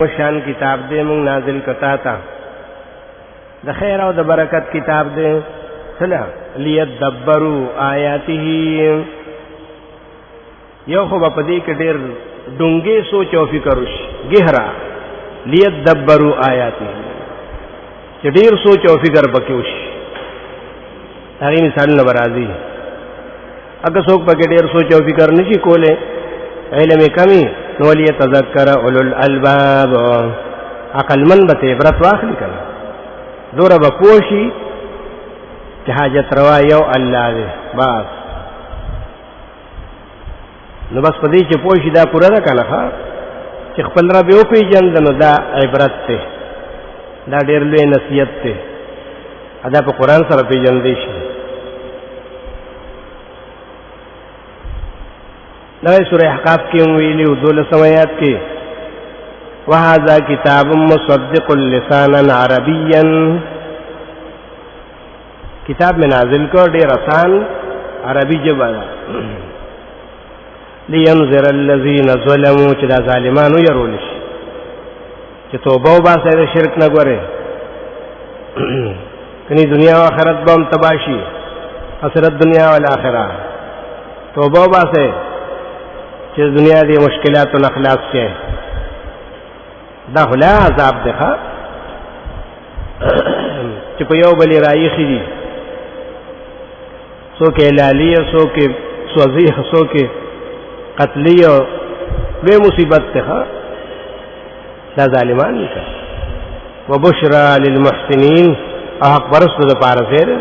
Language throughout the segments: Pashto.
شان کتاب دے مونږ نازل کتا تا د خیر او د برکت کتاب دے سلا لیدبروا آیاته یو خو په دې کې ډېر ډونګې سوچ او فکر وشي گہرا لیدبروا آیاته چې ډېر سوچ او فکر پکې وشي هغه مثال نه برازي اګه څوک پکې ډېر سوچ او فکر نشي کوله علم کمی نو لیتذکر اولو الالباب عقل من به عبرت واخلي کنه دوره به پوشي چې حاجت روا یو الله دی بس نو بس پدې چې پوشي دا پوره ده کنه چې خپل رب یو پیژند نو دا عبرت ته دا ډېر لوی نصیحت ته ادا په قران سره پیژندې شي نوې سورہ احقاف کې ویلي او 12 آیات کې وهذا کتاب مصدق لسانا عربيا کتاب میں نازل کو ډېر آسان عربي ژبه لينذر الذين ظلموا چې دا ظالمانو يرول شي چې توبه وباسه د شرک نه ګوره کني دنیا او آخرت به هم تباشي اخرت دنیا او آخرت توبه وباسه چې دنیا دی مشکلات او اخلاص شي دا هلا عذاب ده چې په یو بلی رايخ دي سو کې لالی سو کې سوزي سو کې قتلی او به مصیبت ده دا ظالمان دي وبشرى للمحسنين حق پرستو د پاره سره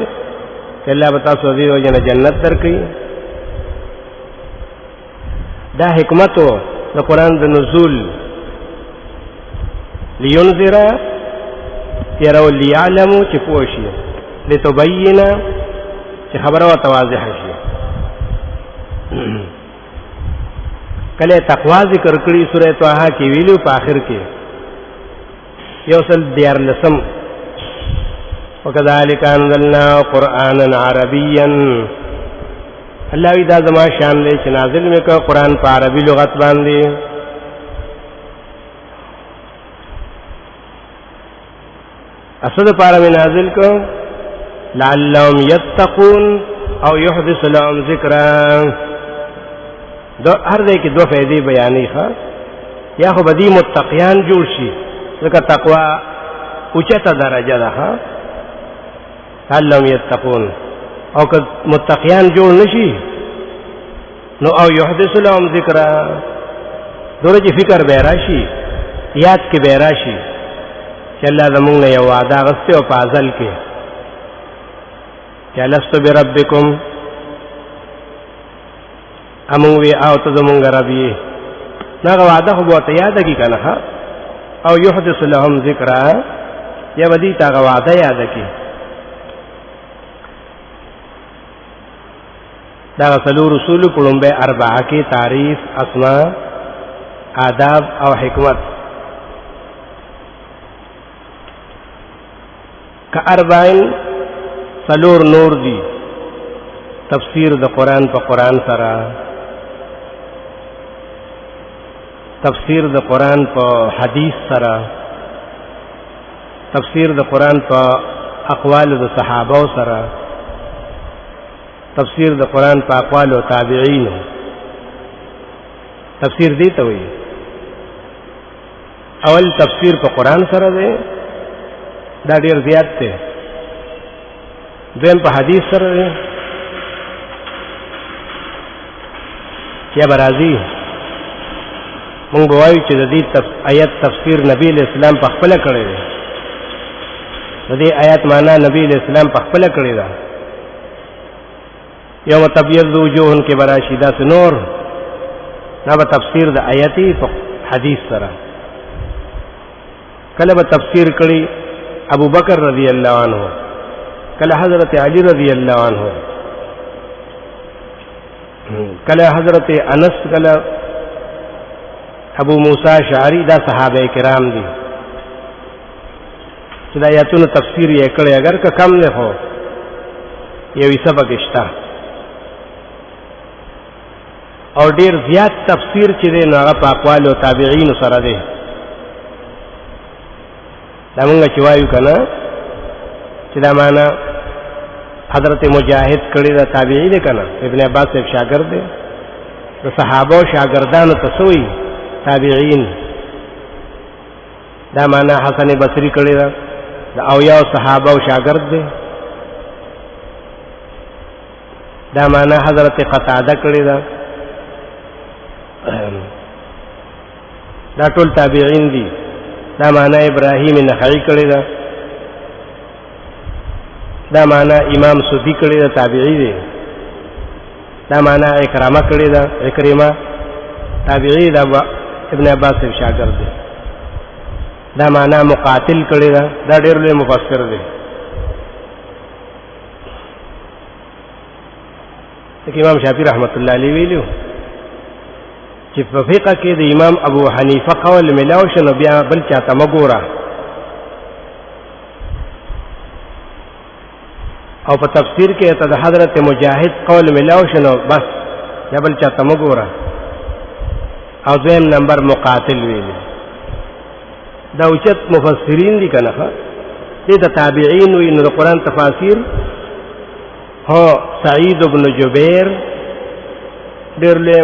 چې الله بتا سوزي او جنت درکې دا حکمت د قران د نزول لينذر يروا ليعلموا چې پوښي لتبين چې خبره او واضح شي کله تقوا ذکر کړی سورۃ طه کې ویلو په اخر کې یو سل دیار لسم وکذالک انزلنا قرانا عربيا الله وی دا زما شان دې چې نازل میکا قران په عربي لغت باندې اسد پاره می نازل کو لعلهم يتقون او يحدث لهم ذکرا دو هر دې کې دوه فائدې بیانې ښه یا خو بدی متقیان جوړ شي ځکه تقوا اوچته درجه ده ښه لعلهم يتقون او که متقیان جوړ نشي نو او يحدث لهم ذکر دوره چې فکر به راشي یاد کې به راشي چې الله زموږ نه یو وعده غسته او فاضل کې چې لست بربکم امو وی او ته زموږ رب یې دا وعده خو به یاد کی کنه او يحدث لهم ذکر یا ودی تا وعده یاد کی دا رسول رسول کلمبه اربعه کی تعریف اسماء آداب او حکمت کا اربعین سلور نور دی تفسیر د قران په قران سره تفسیر د قران په حدیث سره تفسیر د قران په اقوال د صحابه سره تفسیر د قران په اقوال او تابعین تفسیر دی ته وي اول تفسیر په قران سره دی دا ډیر زیات دی دیم په حدیث سره دی یا برازي مونږ وایو چې د دې آیت تفسیر نبی اسلام په خپل کړی دی د دې آیت معنا نبی اسلام په خپل کړی دی یوم تبیض وجوه کې براشیدا نور دا به تفسیر د آیتی په حدیث سره کله به تفسیر کړي ابو بکر رضی الله عنه کله حضرت علی رضی الله عنه کله حضرت انس کله ابو موسی اشعری دا صحابه کرام دي چې دا آیاتونو تفسیر یې کړي اگر که کم نه هو یو سبق شته او ډیر زیات تفسیر چې دی نو هغه په اقوال او تابعین سره دی دا مونږ چې وایو کنه چې دا معنا حضرت مجاهد کړي دا تابعی دی کنه، ابن عباس صاحب شاګرد دی، د صحابه او شاګردانو تسوي تابعین. دا معنا حسن بصری کړي دا د اویا صحابه او شاګرد دی. دا معنا حضرت قتاده کړي دا ټول تابعین دي. دا معنا ابراهیم نخعی کړي دا معنا امام سودی کړي دا تابعی دی. دا معنا اکرامه کړي دا اکرمه تابعی دا ابن عباس صاحب شاګرد دی. دا معنا مقاتل کړي دا ډېر لوی مفسر دی. امام شافعی رحمت الله علیه ویلو چې په فقہ کې د امام ابو حنیفه قول ملاو شنو بیا بل چاته مګورا، او په تفسیر کې ته د حضرت مجاهد قول ملاو شنو بس یا بل چاته مګورا. او دویم نمبر مقاتل ویلي دا اوچت مفسرین دي کنه، دې د تابعین وی نو قرآن تفاسیر هو سعید ابن جبیر ډېر له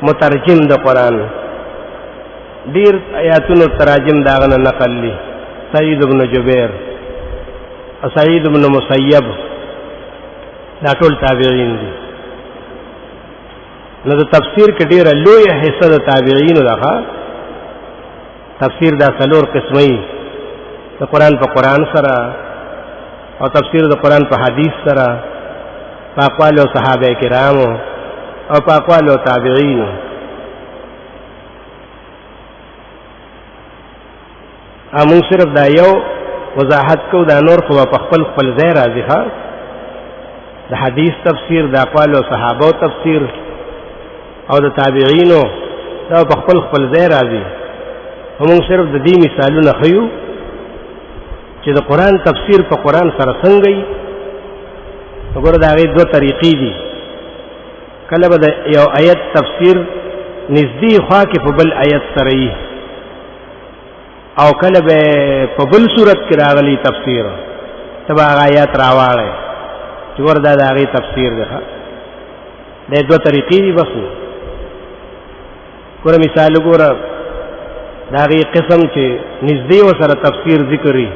مترجم د قرآن ډېر آیاتونو تراجم داغه نقل لی سعید ابن جبیر او سعید ابن مسیب دا ټول تابعین دي. نو د تفسیر کې ډېره لویه حصه د تابعینو ده. تفسیر دا څلور قسمه د قرآن په قرآن سره او تفسیر د قرآن په حدیث سره، په اقوال او صحابه کرامو او په اقوال او تابعین. موږ صرف دا یو وضاحت کو، دا نور خو په خپل خپل ځای راځي. د حدیث تفسیر، د اقوال او صحابه تفسیر او د تابعینو دا په خپل خپل ځای راځي. موږ صرف د دې مثالونه خيو چې د قرآن تفسیر په قرآن سره څنګه وي. وګوره دا غي دوه طریقې دي. کله به د یو آیت تفسیر نږدې خوا کې په بل آیت سره وي، او کله به په بل صورت کې راغلي تفسیر تبع آیات راواړي چې وردا دا غي تفسیر ده. دا دوه طریقې دي بس. ګوره مثال وګوره دا غي قسم چې نږدې وسره تفسیر ذکرې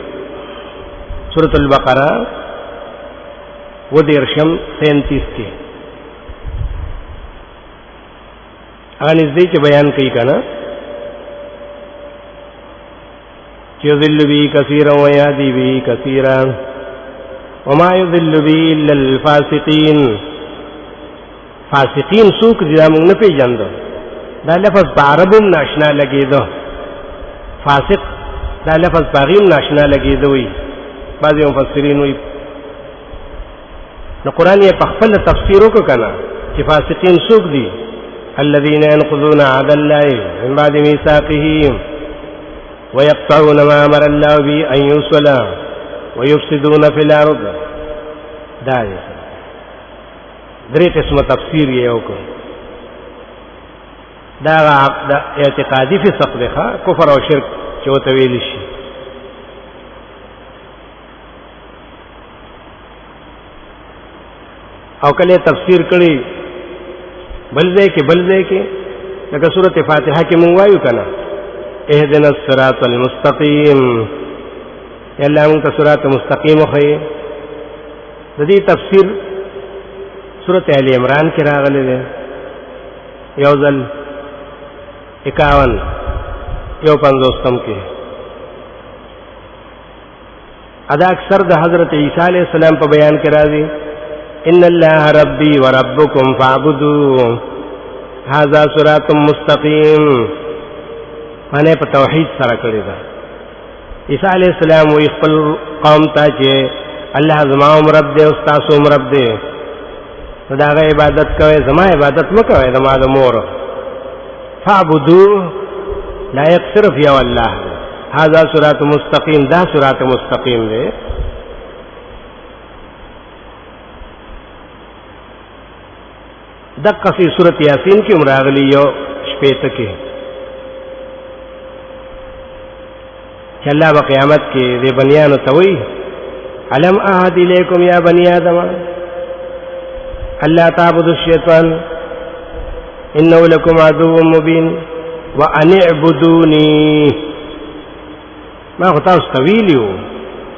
سورۃ البقرہ و دیرشم 37 کې هغه نږدې چې بیان کوي کنه چې یضل بی کثیرا و یهدی بی کثیرا وما یضل بی الا الفاسقین. فاسقین څوک دي موږ نه پیژاندو. دا لفظ په عربم ناشنا لګیدو. فاسق دا لفظ په غیم ناشنا لګیدوي. بعضی مفسرین وی نو قرآن یې په خپل تفسیر وکړ کنه چې فاسقین څوک دي. الذين ينقضون عهد الله من بعد ميثاقه ويقطعون ما امر الله به ان يوصل ويفسدون في الارض. دا درې قسمه تفسیر یې وکړ. دا اعتقادي فسق دی، کفر او شرک چې وته ویل شي. او کله تفسیر کړي بل ځای کې لکه سورۃ فاتحه کې مونږ وایو کنه اهدنا الصراط المستقیم، یلا مونږ ته صراط مستقیم خو. د دې تفسیر سورۃ ال عمران کې راغلی دی یو ځل 51 یو 50 کې. ادا اکثر د حضرت عیسی علیہ السلام په بیان کې راځي ان الله ربی و ربکم فاعبدوه هذا صراط مستقیم. باندې په توحید سره کړی دا. عیسی علیہ السلام وی خپل قوم ته چې الله زما رب دې او تاسو رب دې، دا غي عبادت کوي، زما عبادت وکوي، زما د مور. فاعبدوه لا يقصر فی الله هذا صراط مستقیم. دا صراط مستقیم دی. دقه فی سورۃ یاسین کې مراغلی یو شپېته کې چې الله په قیامت کې دې بنیانو ته وایي علم اعهد الیکم یا بنی آدم الا تعبدوا الشیطان انه لکم عدو مبین وان اعبدونی ما خو تاسو ته ویلي وو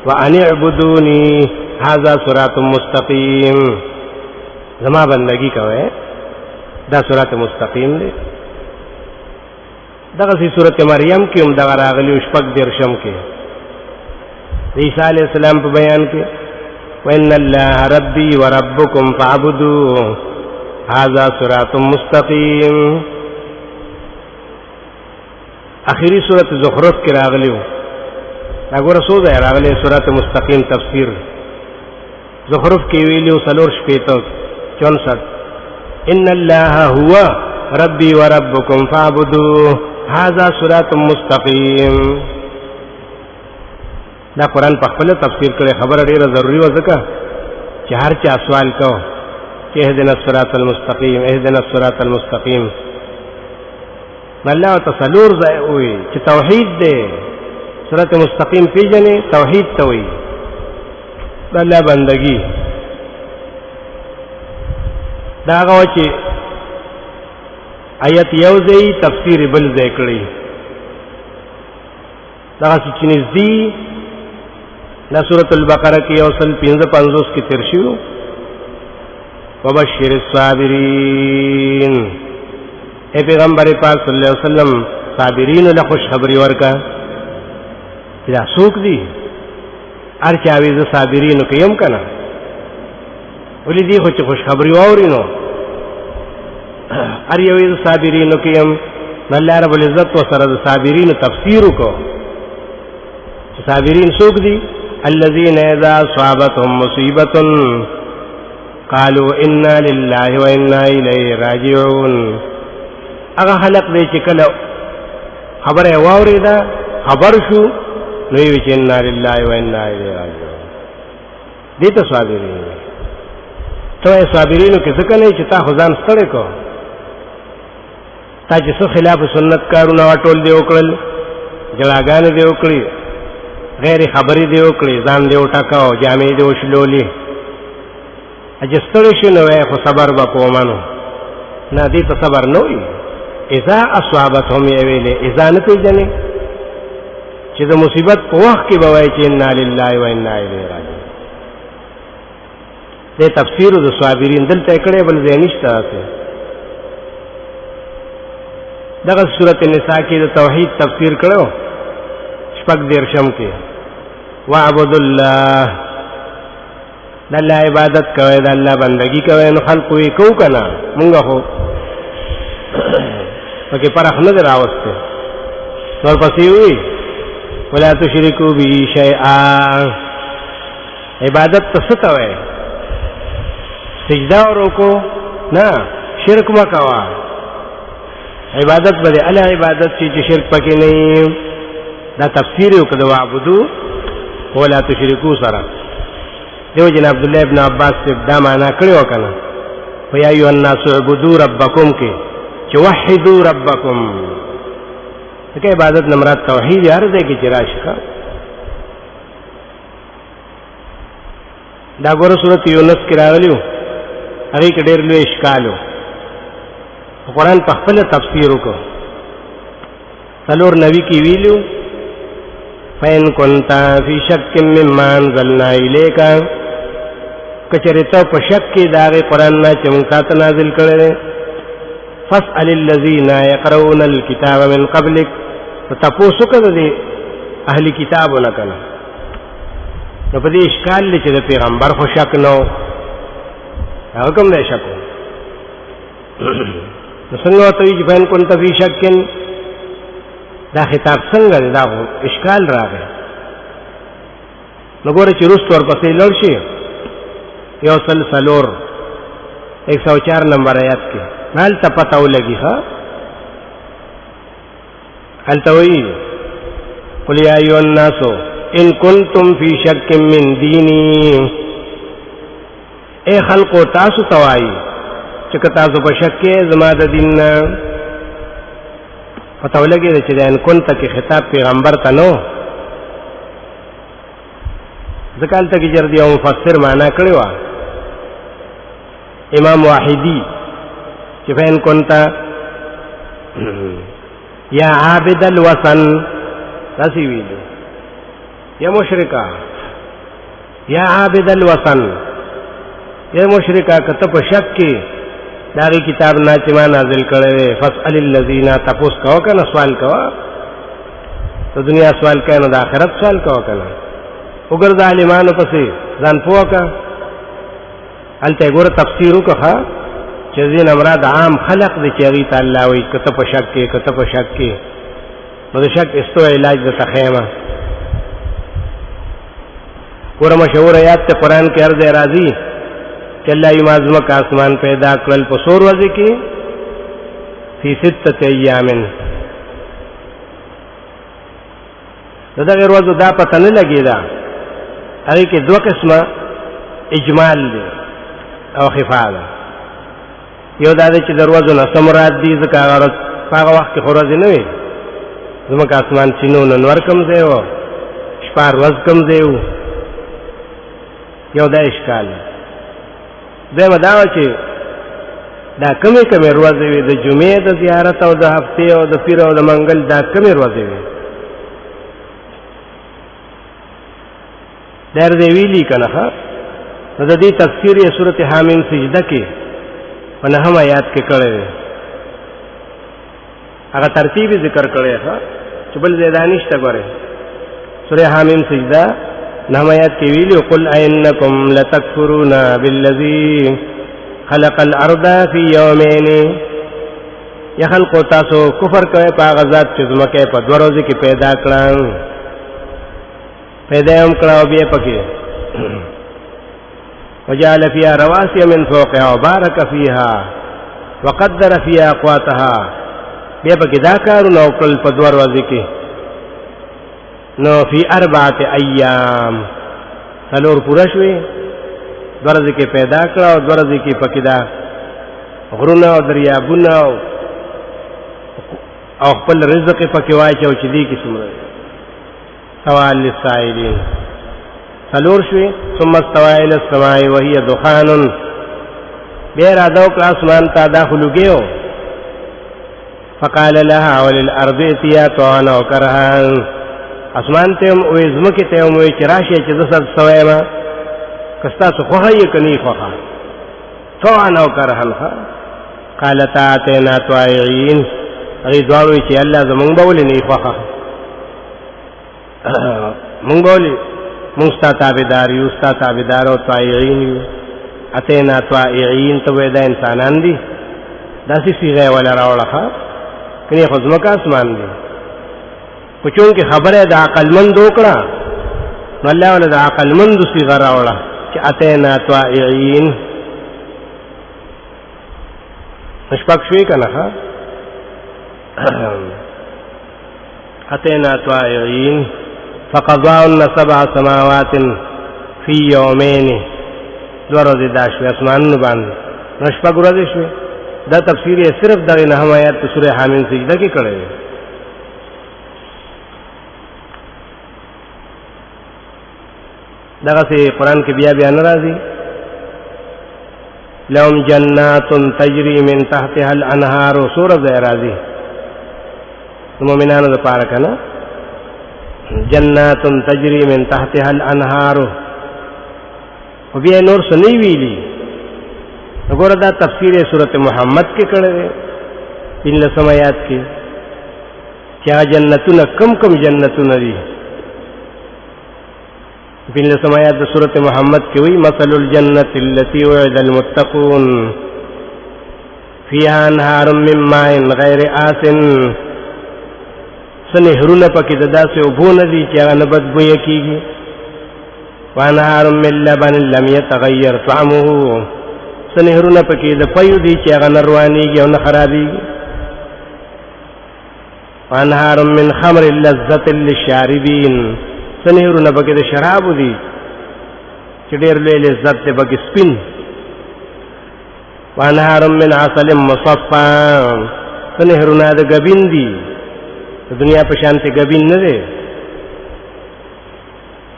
وان اعبدونی هذا صراط مستقیم زما بندگی کوئ دا صراط مستقیم دی دغه سورۃ مریم کې هم دغه راغلی شپږ دیرشم کې عیسی علیہ السلام په بیان کې وان الله ربی وربکم فاعبدوه هذا صراط مستقیم اخری سورۃ زخرف کې راغلی هغه رسول دی راغلی صراط مستقیم تفسیر زخرف کې ویلو سلور شپېته 64 ان الله هو ربي وربكم فاعبدوه هذا صراط مستقيم دا قرآن په خپل تفسیر کړي خبره ډیره ضروری و ځکه چې هر چا سوال کو چې اهدنا الصراط المستقيم اهدنا الصراط المستقيم الله تسلور ځای وي چې توحید دی صراط مستقیم پیژنې توحید ته وي الله بندگی دا هغه چې آیت یو ځای تفسیر بل ځای کړی دا چې نږدې دا سورۃ البقره کې یو سل 55 کې تیر شو وبشر الصابرین اے پیغمبر پاک صلی الله علیه وسلم صابرین له خوش خبری ورکا دا څوک دي هر چا وی ز صابرین کې يم کنه ولې دی خو چې خوش خبری واوري نو هر یو ز صابرین کې يم الله رب العزت وسره د صابرین تفسیر کو صابرین څوک دي الذين اذا اصابتهم مصيبه قالوا انا لله وانا الیه راجعون هغه خلق دی چې کله خبره واوري دا خبر شو نو وی چې انا لله وانا الیه راجعون دې ته صابرین ته صابرینو کې څه کنه چې تا خدان ستړي کو تا چې څه خلاف سنت کارونه ټول دی وکړل جلاګان دی وکړي غیر خبرې دی وکړي ځان دی وټکاو جامې دی وشلولې اجستړی شو نو خو صبر وکړو مانو نه دې ته صبر نه وي اذا اصابتهم یویل اذا نه پیژنې چې د مصیبت په وخت کې به وایي چې انا لله و انا الیه راجعون دې تفسیر د صابرین دلته کړه بل ځای نشته دغه سورۃ النساء کې د توحید تفسیر کړو شپږ دیرشم کې واعبد الله د الله عبادت کوي د الله بندگی کوي نو خلق وی کو کنه مونږ هو پکې پرخ نه راوسته نور پسې وی ولا تشرکو به شیئا عبادت څه ته وای سجدا ورکو نه شرک مکوا عبادت بده الله عبادت چې شرک پکې نه دا تفسیر یو کده واعبدو ولا تشرکو سره دیو جن عبد الله ابن عباس سے دا معنا کړو کنه فیا ایو الناس عبدوا ربکم کې چې وحدوا ربکم دغه عبادت نمراد توحید هر ځای کې چرایشکا دا ګوره سورۃ یونس کې راغلیو هغه کې ډېر لوی اشکالو قرآن په خپل تفسیر وکړو څلور نبی کې ویلو فین كنت فی شک مما انزلنا الیک کچریته په شک کې داغه قرآن نه چې موږ تاسو نازل کړل فاسأل الذین یقرؤون الكتاب من قبلک فتپوسو کړه دې اهلی کتابونه کړه نو په دې اشکال چې د پیغمبر خو شک نو هغه کوم نه شک نو څنګه ته چې فین كنت فی شک دا خطاب څنګه دا اشکال راغی نو ګوره چې رست ورپسې لړ شي یو سلسلور 104 نمبر آیات کې هلته پته ولګي ها هلته وایي قل یا ایها الناس ان کنتم فی شک من دینی اے خلقو تاسو توای چې تاسو په شک کې زما د دین پته ولګي چې ان كنت کې خطاب پیغمبر ته نو ځکه هلته کې جردي او مفسر معنا کړې وه امام واحدي چې فإن كنت یا عابد الوطن داسې ویلو یا مشرکا یا عابد الوطن یا مشرکا که ته په شک کې د هغې کتاب نه چې ما نازل کړی دی فاسأل الذین تپوس کوه که نه سوال کوه د دنیا سوال کوه نو د آخرت سوال کوه که نه وګرځه عالمانو پسې ځان پوه که هلته یې ګوره تفسیر وکړه چې ځینې مراد عام خلق دی چې هغې ته الله وایي که ته په شک کې که ته په شک کې نو د شک استو علاج درته ښیمه ګوره مشهور آیات ته قرآن کې هر ځای راځي چې الله یې ما ځمکه اسمان پیدا کړل په څو ورځې کې فی ستة ایام د دغې ورځو دا پته نه لګېده هغې کې دوه قسمه اجمال دی او خفا ده یو دا دی چې د ورځو نه څه مراد دي ځکه هغه په هغه وخت کې خو ورځې نه وې ځمکه اسمان چې نو نن ور کوم ځای و شپه ورځ کوم ځای و یو دا اشکال دویمه دا وه چې دا کمې کمې ورځې وې د جمعې د زیارت او د هفتې او د پیر او د منګل دا کمې ورځې وې در دې ویلي که نه ښه نو د دې تفسیر یې صورت حامیم سجده کې په نهم آیات کې کړی دی هغه ترتیب یې ذکر کړی ښه چې بل ځای دا نشته ګورې سورې حامیم سجده نهم آیات کې ویلي قل ائنکم لتکفرون بالذی خلق الارض فی یومین یا خلقو تاسو کفر کوئ په هغه ذات چې ځمکه په دوه ورځې کې پیدا کړه پیدا یې هم کړه او بیا پکې وجعل فيها رواسي من فوقها وبارك فيها وقدر فيها اقواتها بیا پکې دا کارونه وکړل په دوه ورځې کې نو فی 4 ایام څلور پوره شوې دوه ورځې کې پیدا کړه او دوه ورځې کې پکې دا غرونه او دریابونه او خپل رزق پکې واچو چې دې کې څومره سوال للسائلین څلور شوې ثم استوى الى السماء وهي دخان بیا راځو کړه اسمان ته دا خلوګیو فقال لها وللارض ائتيا طوعا وكرها اسمان ته وې زمکه ته وې چې راشه چې د سر سویما کستا څو خوخه یې کني خوخه طوعا وكرها قالت اتينا طائعين ای دوی چې الله زمونږ بولې نه خوخه مونږ بولې مونږ ستا تابعدار یو ستا تابعدار او طائعین یو اتینا طائعین ته وې دا انسانان دي داسې صيغه ولا راوړه کني خو ځمکه اسمان دي خو چونکې خبره د عقلمند وکړه نو الله ولا د عقلمند صيغه راوړه چې اتینا طائعین مشپک شوي کنه ها اتینا طائعین فقضاهن 7 سماوات فی یومین دو ورځې دا شوې اسمانونو باندې نو شپږ ورځې شوې دا تفسیر یې صرف دغې نهم آیات په سورې حامیم سجده کې کړی دی دغسې قرآن کې بیا نه راځي لهم جنات تجری من تحتها الانهار سوره ځای راځي د مؤمنانو دپاره که نه جنات تجری من تحتها الانهار و بیا نور سنی ویلی وګوره دا تفسیر سورۃ محمد کې کړی دی 15 آیات کې چې جنتونه کم جنتونه دي 15 آیات د سورۃ محمد کې وی مثل الجنة التي وعد المتقون فيها انهار من ماء غير آسن سنهرونه پکې د داسې اوبو نه دي چې هغه نه بدبویه کېږي وانهار من لبن لم يتغیر طعمه سنهرونه پکې د پیو دي چې هغه نه روانېږي او نه خرابېږي وانهار من خمر لذة للشاربین سنهرونه پکې د شرابو دي چې ډېر لوی لذت دی پکې سپین وانهار من عسل مصفى سنهرونه د ګبین دي د دنیا په شان ته ګبین نه دی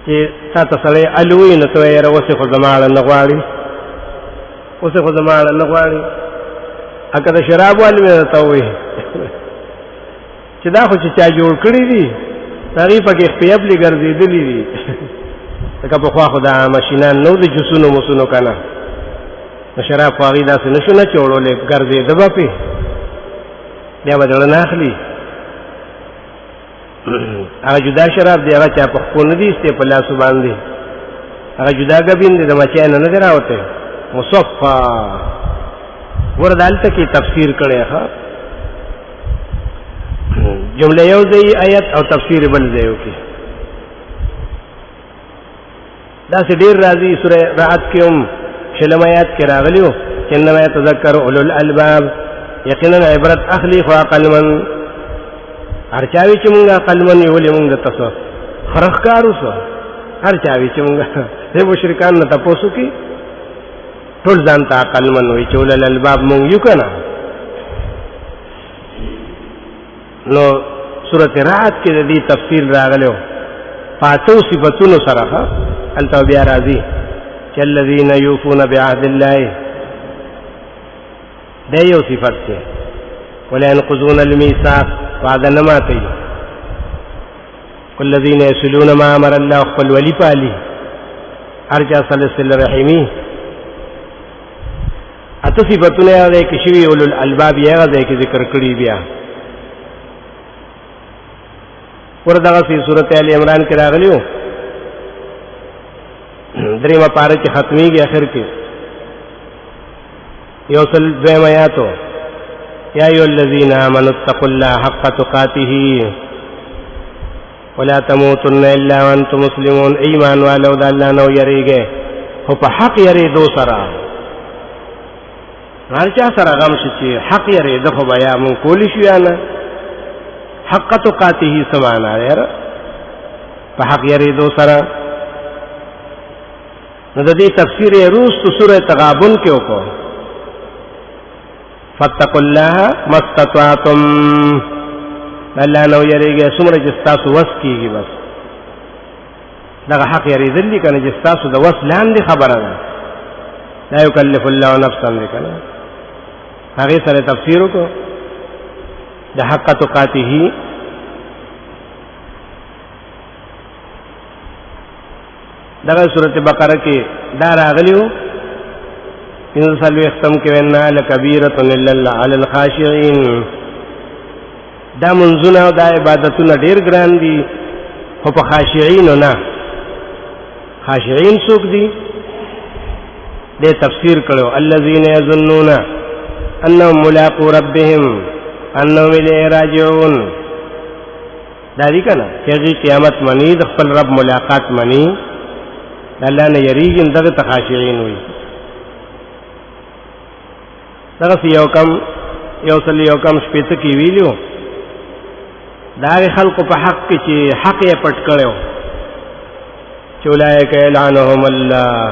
چې تا ته سړی الوي نو ته یې اوس خو زما اړه نه غواړي، اوس خو زما اړه نه غواړي. اګه د شراب والي مې ته وایي چې دا خو چې چا جوړ کړی دي هغې پکې خپیبلې ګرځېدلي دي. لکه پخوا خو دا ماشینان نو د جوسونو موسونو که نه، نو شراب خو هغې داسې نه شو نه چوړولی، ګرځېده به پې بیا به زړه نه اخلي. هغه جدا شراب دی، هغه چا په خپو نه دي ایستې په لاسو باندې، هغه جدا ګبین دی، د مچای نه نه دی راوتی مصفا. ګوره د هلته کې تفسیر کړی ښه، جمله یو ځای آیت او تفسیر بل ځای وکړي. داسې ډېر راځي سوره رعد کې هم شلم آیات کې راغلي وو چې انما یتذکر اولو الالباب، یقینا عبرت اخلي خو عقلمن. هر چا وی چې مونږ عقلمن یو ولې مونږ تاسو خرخ کارو سو، هر چا وی چې مونږ د مشرکان نه تاسو کې ټول ځان ته عقلمن وي چې اولو الالباب مونږ یو کنه. نو سورۃ رعد کې د دې تفصیل راغلو پاتو صفاتونو سره الته بیا راځي چې الذين يوفون بعهد الله، دا یو صفت ده. ولا ينقضون الميثاق، وعده نه ماتي. والذين يصلون ما امر الله، خپل ولی پالي، ارجا صل رحمي. اته صفاتونه ده کې شوی اولو الالباب یې غږی کې ذکر کړی بیا. ورته في سورة آل عمران کې راغلیو دریمه پاره چې ختميږي اخر کې یو سل دویم آیاتو یا ایها الذین آمنوا اتقوا الله حق تقاته ولا تموتن الا وانتم مسلمون. ایمان والو د الله نو یریږي خو په حق یریدو سره، هر چا سره غم شي چې حق یریدو خو بیا مونږ کولی شو یا نه. حق تقاته سمانا یاره په حق یریدو سره. نو د دې تفسیر یې روستو سوره تغابن کې وکړو، فاتقوا الله ما استطعتم. الله نو یریږي څومره چې ستاسو وس کېږي، بس دغه حق یریدل دي که نه چې ستاسو د وس لاندې خبره ده. لا یکلف الله نفسا دی که نه، هغې سره تفسیر وکړو د حق تقاته. دغه سورۃ بقره کې دا راغلیو ان صلو ختم کې وینا لکبیرۃ الا علی الخاشعين. دا منځونه او دا عبادتونه ډیر ګران دي خو په خاشعين نه. خاشعين څوک دي؟ دې تفسیر کړو الذين يظنون انهم ملاقو ربهم انهم الیه راجعون. دا دی کنه چې قیامت منی د خپل رب ملاقات منی، الله نه یریږي، دغه تخاشعين وي. دغه یو کم شپېته کې ویلو دا خلکو په حق کې چې حق یې پټ کړو چې اولئک یلعنهم الله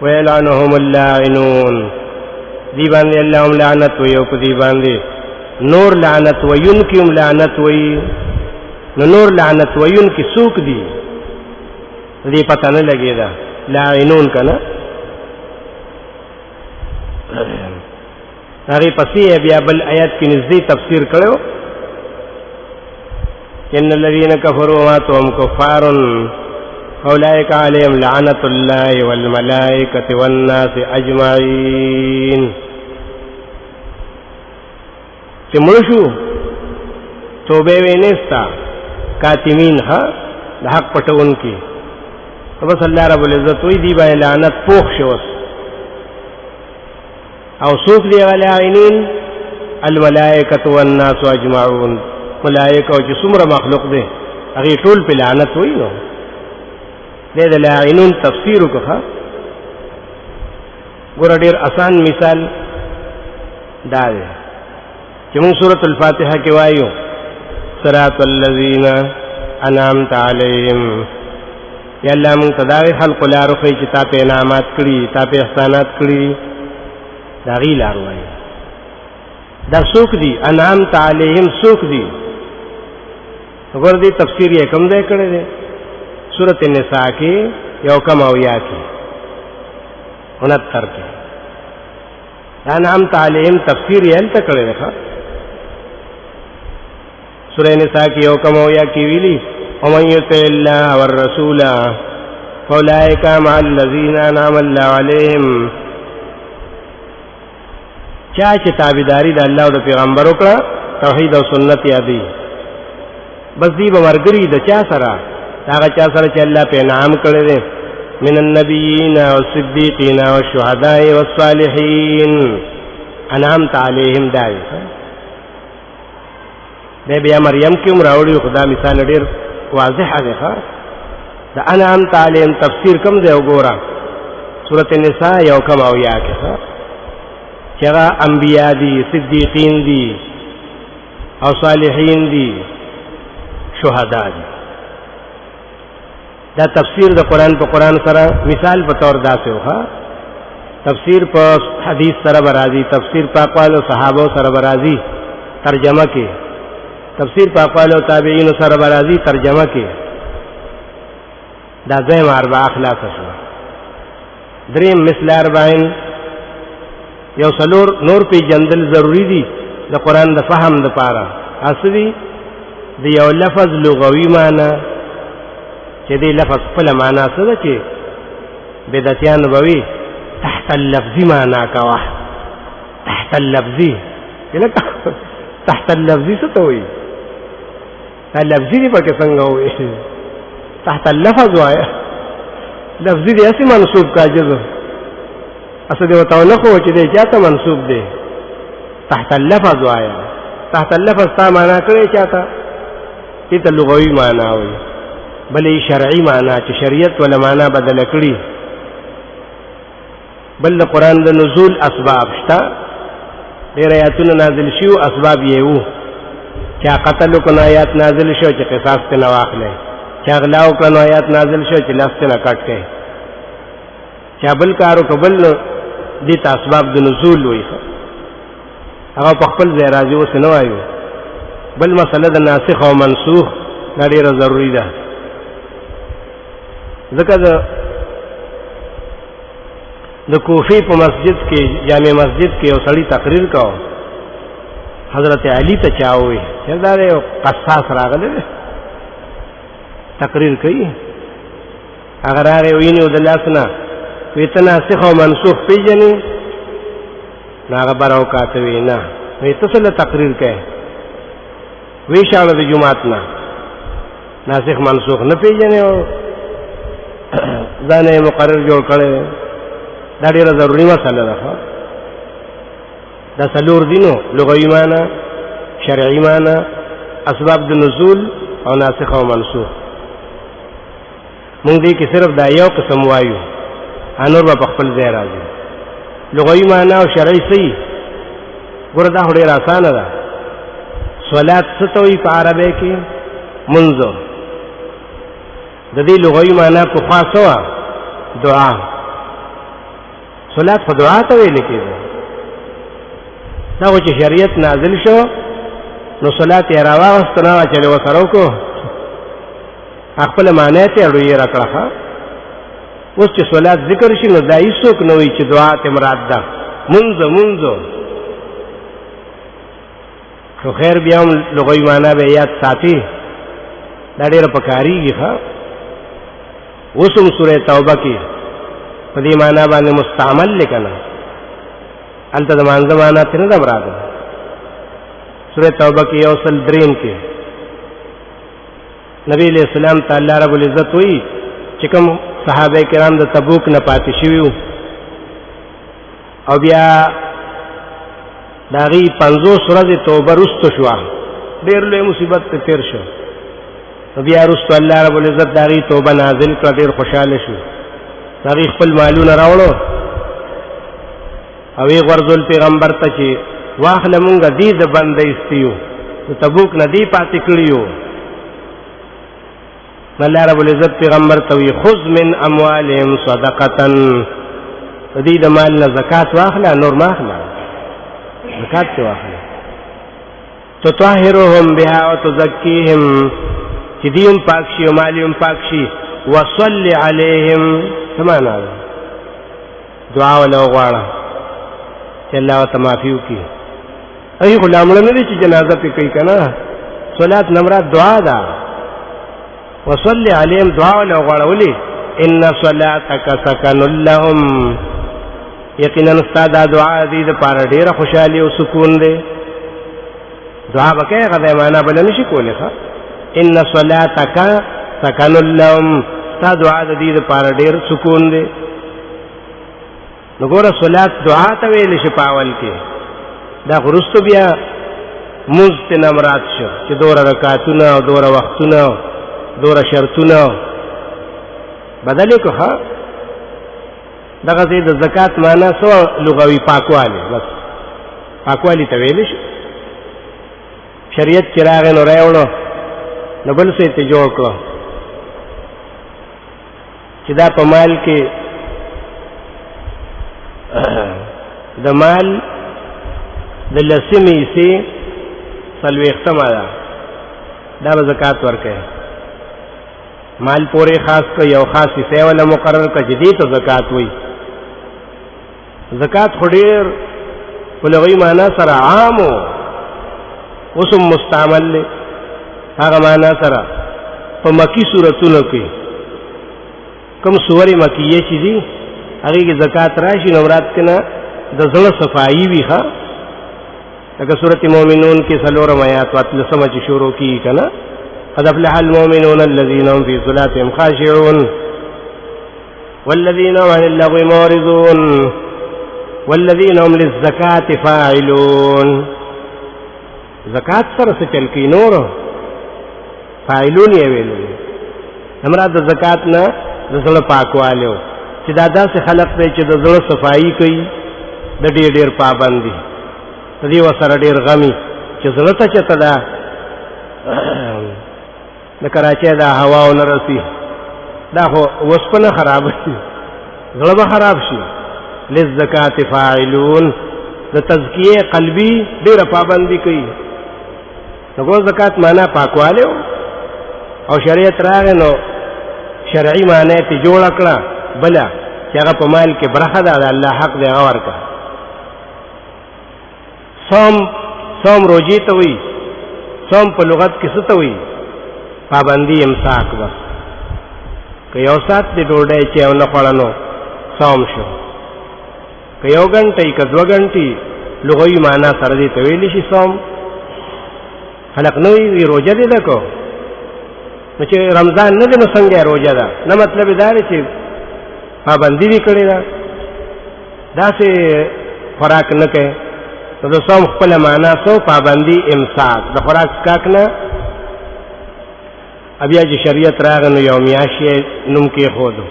ویلعنهم اللاعنون. دی باندې الله هم لعنت وي او په دی باندې نور لعنت وینکي هم لعنت وي. نو نور لعنت وینکي څوک دي دې پته نه لګي دا لاعنون کنه. هغه پسې بیا بل آیات کې نږدې تفسیر کړو ان الذين كفروا وماتوا هم كفار اولئك عليهم لعنة الله والملائكة والناس اجمعين. چې مړ شو توبه وینستا کاتمین ها د حق پټون کې بس الله رب العزت وی دی باندې لعنت پوښ شوس. او سوق دی غلاعینین الملائکه والناس اجمعون. ملائکه او چې څومره مخلوق دي هغه ټول په لعنت وی نو دې د لاعنون تفسیر وکړه. ګور ډیر آسان مثال دا دی چې موږ سورۃ الفاتحه کې وایو صراط الذین انعمت علیهم. یا الله موږ تداوی خلق لارو خی چې تا په انعامات کړي، تا په احسانات کړي، دا غي لار وایي. دا څوک دي انعمت علیهم؟ څوک دي؟ وګور دې تفسیر یې کوم ځای کړی دی سورۃ النساء کې یو کم او یا کې 69 کې انعمت علیہم تفسیر یې انت کړی ده. سورۃ النساء کې یو کم او یا کې ویلي ومن یطع الله والرسول فاولئک مع الذین انعم الله علیهم. چا چې تابعداري د الله او د پیغمبر وکړه توحید او سنت یادي بس دی به مرګري د چا سره هغه چا سره چې الله په انعام کړی دی من النبیین والصدیقین والشهداء والصالحین انعمت علیهم دای د بیا مریم کې مراوړي خدا مثال ډیر واضح دی ښا د انعمت علیهم تفسیر کوم دی وګوره سورۃ النساء یو کم او یا کې ښا چې هغه انبیا دي صدیقین دي او صالحین دي شهدا دي. دا تفسیر د قران په قران سره مثال په تور داسې وها تفسیر په حدیث سره برازي تفسیر په اقوال او صحابه سره برازي ترجمه کې تفسیر په اقوال او تابعین سره برازي ترجمه کې دا زم اربع اخلاص شو. دریم مثل 40 یو څلور نور په جندل ضروری دي د قران د فهم د پاره اصلي د یو لفظ لغوي معنی چې دی لفظ خپل معنا څه ده چې بدعتيان بوي تحت اللفظي معنا کوا تحت اللفظي لکه تحت اللفظي څه ته وي دا لفظي دی پکې څنګه وي تحت اللفظ وایا لفظي دی اسی منصوب کاجز اصل دی وتاو نه خو چې دی چاته منصوب دی تحت اللفظ وایا تحت اللفظ تا معنا کړی چاته دې لغوي معنا وي بلې شرعي معنا چې شریعت ولا معنا بدل کړي. بل قرآن د نزول اسباب شته ډېر آیاتونه نازل شیو اسباب یې وو چا قتل کو آیات نازل شو چې قصاص ته نواخلې چا غلاو کو آیات نازل شو چې لاس ته کټ کړي چا بل کارو قبل دي اسباب د نزول وي هغه په خپل ځای راځي اوس نه وایو. بل مسله د ناسخ او منسوخ دا ډیره ضروری ده ځکه د کوفی په مسجد کې جامع مسجد کې یو سړی تقریر کاو حضرت علی ته چاوي چې دا یو قصاص راغلی تقریر کوي اگر هغه ویني د لاسنا ویته ناسخ او منسوخ پیژني هغه براو کاته وینا وی ته څه تقریر کوي وی شاله د جمعات نه ناسخ منسوخ نه پیژني او ځانې مقرر جوړ کړي دا ډیره ضروري مسله ده. دا څلور دینو لغوي معنا شرعي معنا اسباب د نزول او ناسخ او منسوخ مونږ دې کې صرف دا یو قسم وایو انور په خپل ځای راځي. لغوي معنا او شرعي صحیح ګوره دا ډیره اسانه ده. صلات ستوي په عربی کې منځ د دې لغوي معنا په خاصه دعا صلات په دعا ته ویل کېږي دا چې شریعت نازل شو نو صلات یې راوستنه چې له وسرو کو خپل معنی ته اړوي راکړه. اوس چې صلات ذکر شي نو دای څوک نو وي چې دعا ته مراد ده منځ خو خیر بیا هم لغوي معنا به یاد ساتي دا ډېره پکاريږي ښا. اوس هم سورې توبه کې په دې معنا باندې مستعمل لیکنه انت د مانځه معنا ته نه مراد. سورې توبه کې یو سل دریم کې نبی علیہ السلام تعالی رب العزت وی چې کوم صحابه کرام د تبوک نه پاتې شویو او بیا داغي 50 ورځې توبه رستو شو ډېر لوی مصیبت ته تیر شو بیا رستو الله رب العزت داغي توبه نازل کړ ډېر خوشاله شو داغي خپل مالونه راوړو او یې ورزول پیغمبر ته چې واخله مونږ دې د بندې استیو تبوک نه دی پاتې کړیو. الله رب العزت پیغمبر ته وی خذ من اموالهم صدقه دې د مال نه زکات واخله نور ماخله زکات ته واخله تطهرهم بها وتزكيهم چې دیم پاک شي او مالیم پاک شي وصل علیہم سمانا دعا ولا غواړه چې الله ته معافي وکړي. ای غلام نه دي چې جنازه پې کوي که نه، صلات نمراد دعا ده. وصل علیهم دعا ولا غواړه. ولې؟ ان صلاتک سکن لهم، یقینا ستا دا دعا دې دپاره ډېره خوشحالي او سکون دی. دعا به کوې هغه ځای معنا بله نه شي کولی. ښه ان صلاتک سکن لهم، ستا دعا د دې دپاره ډېر سکون دی. نو ګوره صلات دعا ته ویلی شي په اول کې، دا وروستو بیا مونځ ترې نه مراد شو چې دوره رکعتونه او دوره وختونه دوره شرطونه بدل یې کړو. ښه دغسې د زکات معنا څه لغوي پاکوالی، بس پاکوالی ته ویلی شي. شریعت چې راغی نو راوړو نو بل څه یې جوړ کړو چې دا په مال کې د مال د لسمې حصې څلوېښتمه ده، دا به زکات ورکوي. مال پورې خاص که یو خاص حصې ولا مقرر که چې دې ته زکات وایي. زکات خو ډېر په لغوي معنا سره عام و، اوس هم مستعمل دی. هغه معنا سره په مکي صورتونو کې کوم سورې مکیه چې دي هغې کې زکات راشي نو مراد کې نه د زړه صفایي وي. ښه لکه سورت مومنون کې 4 آیات 13 چې شروع کیږي که نه، قد افلح المؤمنون الذين هم في صلاتهم خاشعون والذين هم عن اللغو معرضون والذين هم للزکاة فاعلون. زکات سره څه چل کوي نورو فاعلون یې ویلو. مراد د زکات نه د زړه پاکوالی و چې دا داسې خلق دی چې د زړه صفایي کوي، د ډېر ډېر پابند دي، د دې ورسره ډېر غمي چې زړه ته چېرته ده د کراچۍ دا هوا ونه رسي، دا خو وسپنه خرابه شي، زړه به خراب شي. للزکات فاعلون، د تزکیې قلبي ډېره پابندي کوي. نو ګور زکات معنا پاکوالی او شریعت راغی نو شرعي معنا یې جوړه کړه بله چې هغه په مال کې برخه ده، د الله حق دی هغه ورکړه. صوم روجې ته وایي. صوم په لغت کې څه ته وایي؟ پابندي امساک. بس که یو ساعت دې ډوډۍ چې ونه خوړه نو صوم شو، که یو غنټه که 2 غنټې لغوي معنا سره دې ته ویلی شي صوم. خلق نه وي روجه دې ده کو نو چې رمضان نه دی نو څنګه روجه ده؟ نه مطلب دا دی چې پابندي دې کړې ده، داسې خوراک نه کوي. نو د صوم خپله معنا څو پابندي امساک، د خوراک څښاک نه. بیا چې شریعت راغی نو یو میاشت یې نوم کېښودو،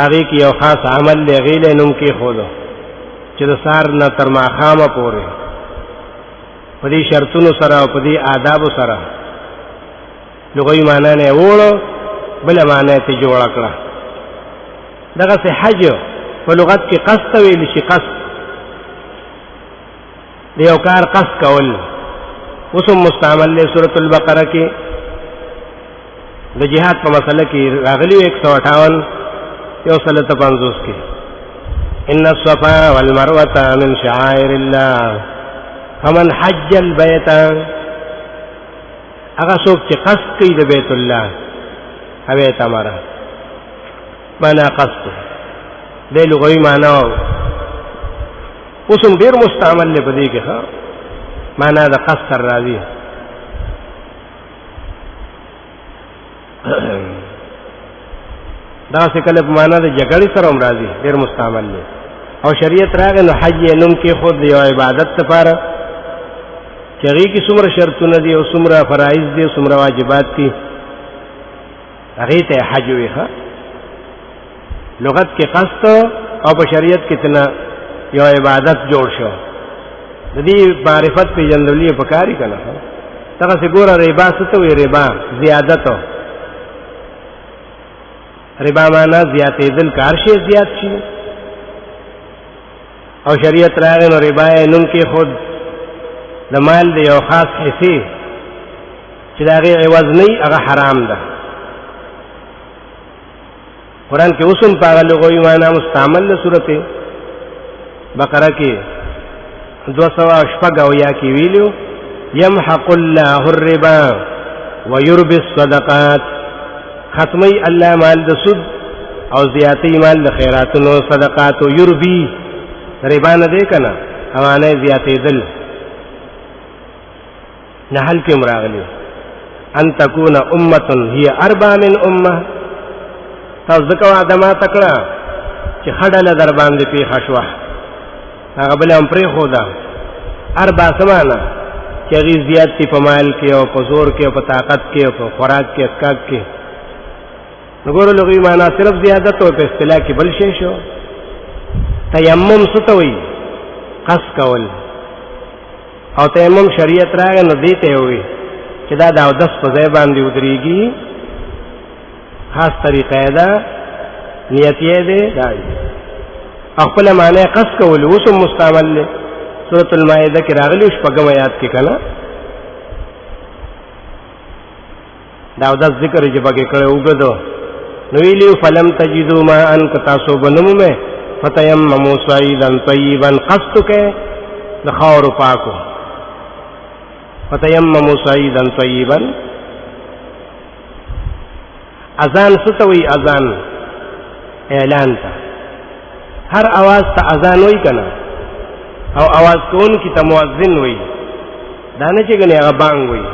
هغې کې یو خاص عمل دی هغې له نوم کېښودو چې د سهار نه تر ماښامه پورې په دې شرطونو سره او په دې آدابو سره لغوي معنا نه یې ووړو، بله معنا یې جوړه کړه. دغسې حج په لغت کې قصد ته ویلی شي. قصد د یو کار قصد کول اوس هم مستعمل دی. سورة البقره کې د جهاد په مسله کې راغلي 158 150 کې ان الصفا والمروة من شعائر الله فمن حج البيت، هغه څوک چې قصد کوي د بیت الله هغه ته مره معنا قصد دی لغوي معنا اوس هم ډېر مستعمل دی په دې کې. ښه معنا د قصد سره راځي. دا څه کله په معنا د جګړې سره هم راځي، ډېر مستعمل دی. او شریعت راغی نو حج یې نوم کېښود د یو عبادت لپاره چې هغې کې څومره شرطونه دي او څومره فرایض دي او څومره واجبات دي، هغې ته یې حج وایي. ښه لغت کې قصد او په شریعت کې تنه یو عبادت جوړ شو. د دې معرفت پېژندل یې پکار دي که نه؟ دغسې ګوره ربا څه ته وایي؟ ربا زیادت. ربا معنا زیاتېدل، کار شي زیات شي. او شریعت راغی نو ربا یې نوم کېښود د مال د یو خاص حصې چې د هغې عوض نه وي هغه حرام ده. قرآن کې اوسم پاغه لغوي معنا مستعمل له سورته بقره کې 200 کې ویلو يمحق الله الربا ويربي الصدقات، ختمي الله مال د سود او زیاتی مال د خیراتونو صدقات او يربي ربا نه دی کنه اوانه زیاتې دل نحل کې مراغلی ان تكون امه هي اربع من امه. تاسو دغه ادمه تکړه چې خړل در باندې په خشوه هغه بل هم پرې خدا اربع سمانه چې غي زیات په مال کې او په زور کې او په طاقت کې او په خوراک کې اسکاک کې. وګورئ لغوي معنا صرف زیادت او په اصطلاح کې بل شی شو. تیمم ستوي قص کول او تیمم شریعت راغی نو دیته وي چې دا د اودس په ځای باندې ودرېږي، خاص طریقه ده نیت یې ده دای خپل معنی قص کول اوس مستعمل له سورۃ المائده کې راغلی شپږم آیات کې کنا دا اودس ذکر چې بګه کړه وګدو نو ویلی فلم تجدوا ما ان کتاسو بنمو میں فتیمموا صعیدا طیبا قصد کې د خاور پاکو فتیمموا صعیدا طیبا. اذان ستوي اذان اعلان تا هر आवाज ته اذان وای کنا او आवाज کون کی ته مؤذن وای دانه چې غنی هغه بانګ وای.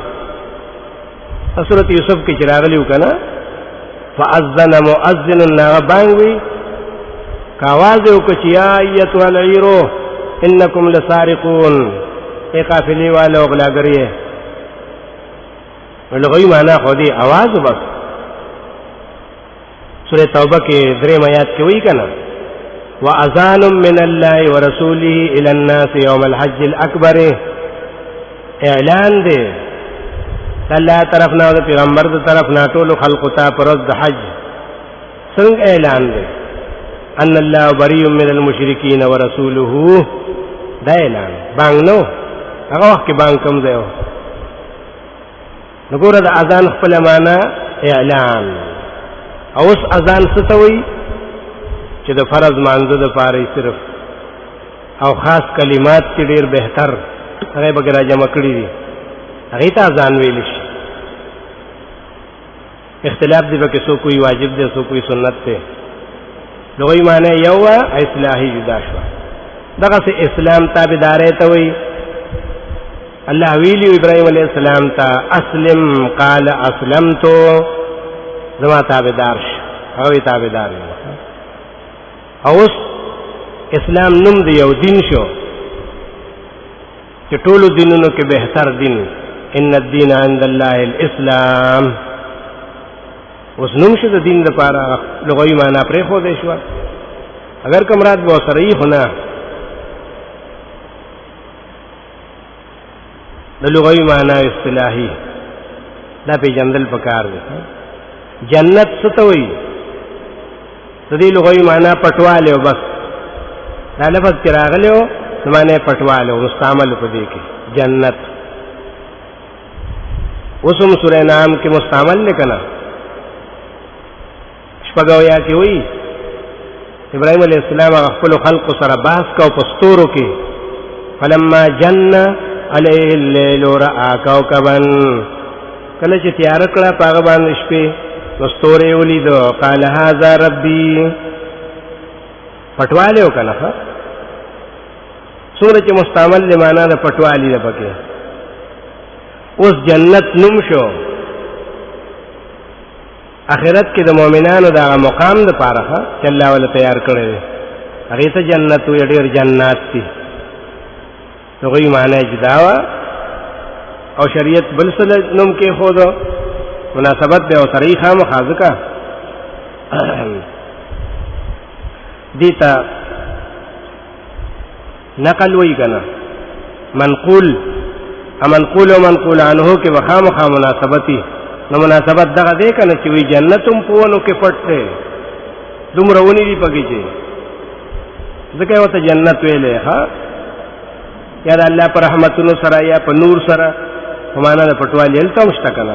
سورۃ یوسف کې چراغلیو کنا فاذن مؤذن هغه بانګ وای کاواز وکچیا ایتو العیرو انکم لسارقون اے قافلی والو غلاګریه ولغوی معنا خو دې आवाज وبس. سورہ توبہ کے دریم آیات کی وہی کنا وَأَذَانٌ مِّنَ اللَّهِ وَرَسُولِهِ إِلَى النَّاسِ يَوْمَ الْحَجِّ الْأَكْبَرِ، اعلان دے اللہ طرفنا و پیغمبر طرفنا ټول خلق تا پرز د حج څنګه اعلان دے ان الله بریء من المشرکین ورسوله دا اعلان بانګ نو هغه وخت کې بانګ کم دی نو ګوره د اذان خپل معنا اعلان. اوس اذان ستوي چې د فرض مانزه د پاره صرف او خاص کلمات کې ډیر بهتر هغه بګرا جمع کړی دي هغه ته اذان ویل شي. اختلاف دی که سو کوئی واجب دی سو کوئی سنت دی. لغوی معنی یو اصلاحی جدا شو دغه سه اسلام تابعداري ته وي. الله ویلی ابراهيم عليه السلام ته اسلم قال اسلمت زما تابعدار شو هغه تابعدار اوس اسلام نوم دی یو دین شو چې ټولو دینونو کې بهتر دین ان الدين عند الله الاسلام. اوس نوم شو د دین لپاره لغوي معنا پرې خو دی شو اگر کمرات به صریح ہونا د لغوي معنا اصطلاحي دا په جندل پکار دی. جنت ستوي د دې لغوي معنا پټواله او بس دا لفظ چراغله او معنی پټواله او مستعمل په دې کې جنت. اوسم سورہ نام کې مستعمل لیکنا شپږویا کې وی ابراهيم عليه السلام خپل خلق سره باس کا او پستورو کې فلما جن عليه الليل راى كوكبا کله چې تیار کړه پاغه باندې شپې مستورې ولیدو قال هذا ربي پټواله وکړه سورۃ مستعمل لمانا د پټوالی ده پکې. اوس جنت نوم شو اخرت کې د مؤمنانو دا مقام د پاره چې الله ول تیار کړی هغه ته جنت وي ډېر جنات دي نوې معنی جداوا او شریعت بل څه نوم کې خو دو مناسبت به او صریحه مخازکا دیتا نقل وی کنا منقول امنقول او منقول عنه کې وخامخ مناسبتي نو مناسبت دغه دې کنه چې وی جنتم پونو کې پټه دومره ونی دی پکې چې ځکه وته جنت ویلې ها یا د الله پر رحمتونو سره یا په نور سره معنا د پټوالي الته مشتکنه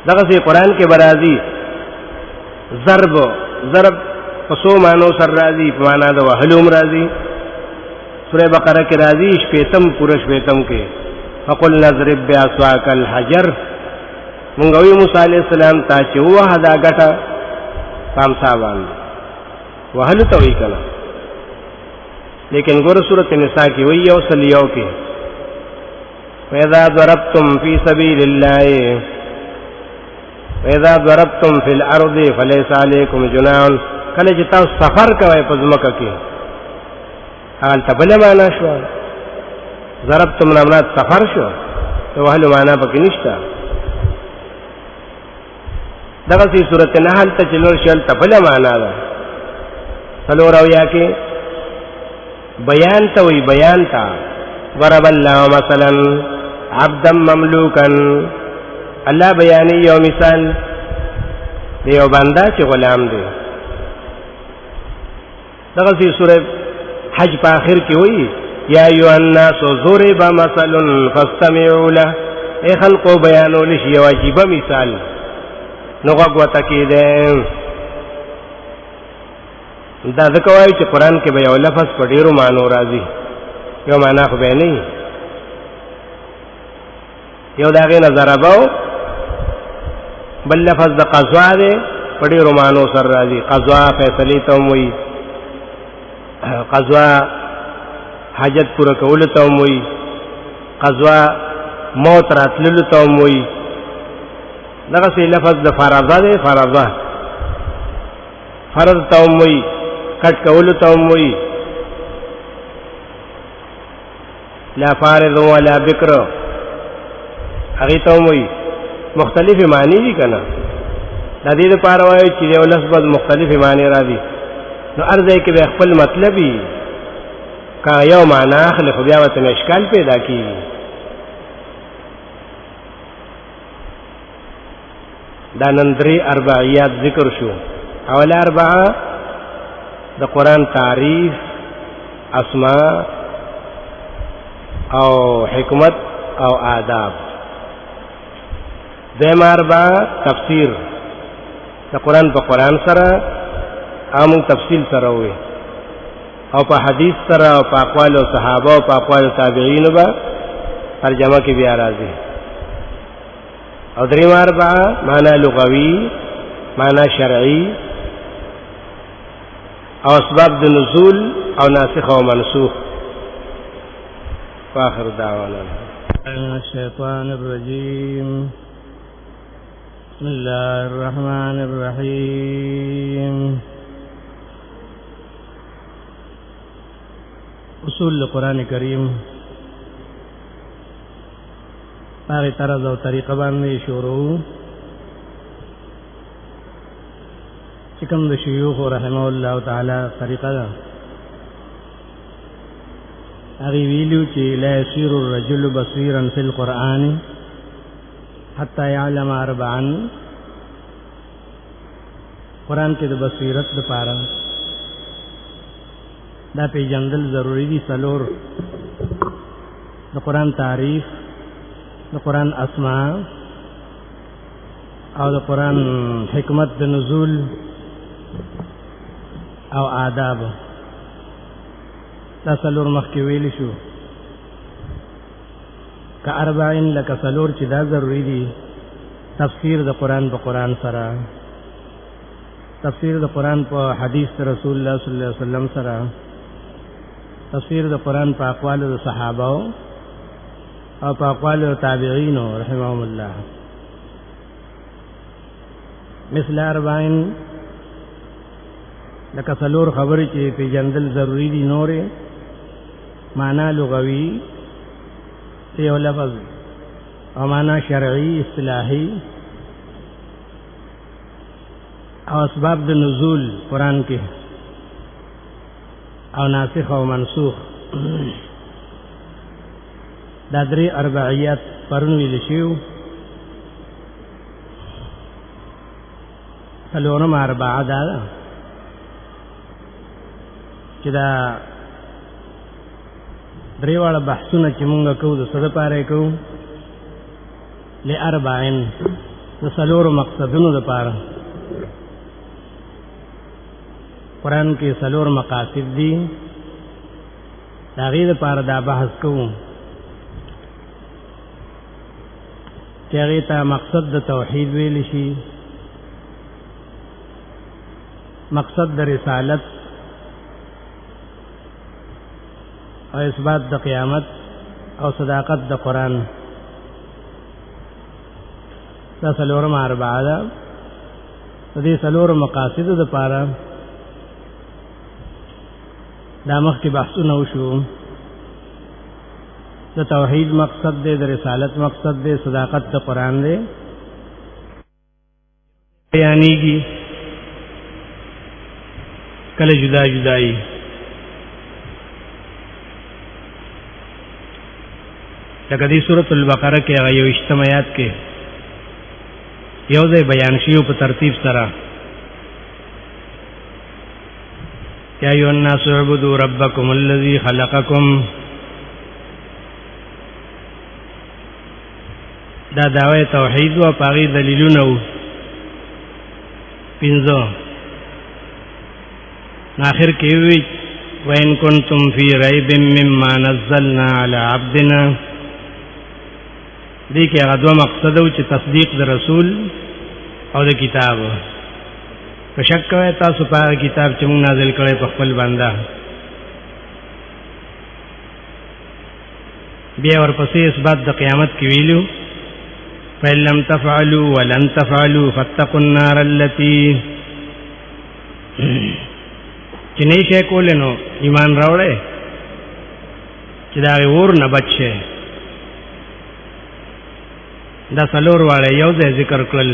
دغه سي قران کې برازي ضرب پسو مانو سر راضی مانا د وهلوم راضی سورہ بقرہ کی راضی شپیتم پورا شپیتم کے فقلنا اضرب بعصاک الحجر منگوی موسیٰ علیہ السلام تا چوہ دا گٹا پامسا باندھ وهلو توی کنا لیکن گر سورۃ النساء کی وی یو سلیو کی وَإِذَا ضَرَبْتُمْ فِي سَبِيلِ اللَّهِ وَإِذَا ضَرَبْتُمْ فِي الْأَرْضِ فَلَيْسَ عَلَيْكُمْ جُنَاحٌ کله چې تاسو سفر کوئ په ځمکه کې هلته بله معنا شوه ضربتم نه مراد سفر شو د وهلو معنا پکې نشته دغسې صورت نحل ته چې لوړ شي هلته بله معنا ده څلور اویا کې بیان ته وایي بیان ته ضرب الله مثلا عبدا مملوکا الله بیانې یو مثال د یو بنده چې غلام دی دغسې سورہ حج په آخر کې وایي یا ایها الناس ضرب مثل فاستمعوا له ای خلقو بیانولی شي یو عجیبه مثال نو غوږ ورته کېږدئ دا ځکه وایو چې قرآن کې به یو لفظ په ډېرو معنو راځي یو معنا خو به یې نه وي یو د هغې نه ضربه بل لفظ د قضا دی په ډېرو معنو سره راځي قضا فیصلې ته هم وایي قضا حاجت پوره کولو ته هم وایي قضا موت راتللو ته هم وایي دغسې لفظ د فرضه دی فرضه فرض ته هم وایي کټ کولو ته هم وایي لا فارض ولا بکر هغې ته هم وایي مختلفې معنی دي که نه د دې دپاره وایو چې یو لفظ به مختلفې معنی را دي نو هر ځای کې به خپل مطلب وي که یو معنا اخلي خو بیا ورته اشکال پیدا کېږي دا نن درې اربعیات ذکر شو اول اربعه د قرآن تعریف اسماء او حکمت او آداب دویم اربعه تفسیر د قرآن په قرآن سره امون تفصیل سره وي او په حدیث سره او په اقوال صحابه او په اقوال تابعین به ترجمه کې بیا راځي او دریم اربعه معنا لغوي معنا شرعي او اسباب د نزول او ناسخ او منسوخ فاخر دعوانا الشیطان الرجیم بسم الله الرحمن الرحیم اصول قرآن کریم هغه طرز او طریقه باندې شروع چې کوم د شيوخ رحمه الله تعالی طریقه ده هغه ویلو چې لا يصير الرجل بصيرا في القرآن حتى يعلم اربعا قرآن کې د بصیرت لپاره دا پیژندل ضروری دي څلور د قرآن تعریف د قرآن اسماء او د قرآن حکمت د نزول او آداب دا څلور مخکې ویل شو که اربعین لکه څلور چې دا ضروری دي تفسیر د قرآن په قرآن سره تفسیر د قرآن په حدیث رسول الله صلی الله علیه وسلم سره تفسیر د قرآن په اقوال د صحابه او په اقوال د تابعین رحمهم الله مثل اربعین لکه څلور خبرې چې پیژندل ضروری دي نورې معنا لغوي یو لفظ او معنا شرعي اصطلاحي او اسباب د نزول قرآن کې او ناسخ او منسوخ دا درې اربعیات پرون ویل شو څلورم اربعه دا چې دا درې واړه بحثونه چې مونږ کوو د څه دپاره یې کوو لاربعین د څلورو مقصدونو دپاره قرآن کې څلور مقاصد دي، د هغې دپاره دا بحث کوو چې هغې ته مقصد د توحید ویلی شي، مقصد د رسالت او اثبات د قیامت او صداقت د قرآن. دا څلورم اربعه ده. د دې څلورو مقاصدو دپاره دا مخکې بحثونه وشو. د توحید مقصد دی، د رسالت مقصد دی، صداقت د قرآن دی. بیانېږي کله جدا جدایي، لکه دې سورۃ البقره کې هغه 28 آیات کې یو ځای بیان شوی په ترتیب سره، یا ایها الناس اعبدوا ربکم الذی خلقکم. دا دعوی توحید و پاغي دلیلونه و پنځه. آخر کې وی وَإِن كُنتُمْ فِي رَيْبٍ مِّمَّا نَزَّلْنَا عَلَى عَبْدِنَا. دې کې هغه دوه مقصد و چې تصدیق د رسول او د کتاب. که شک کوئ تاسو په هغه کتاب چې موږ نازل کړی په خپل بنده. بیا ورپسې اثبات د قیامت کې ویلو فَإِن لَّمْ تَفْعَلُوا وَلَن تَفْعَلُوا فَاتَّقُوا النَّارَ الَّتِي. چې نه شي کولای نو ایمان راوړئ چې د هغې اور نه بچ شئ. دا څلور واړه یو ځای ذکر کړل،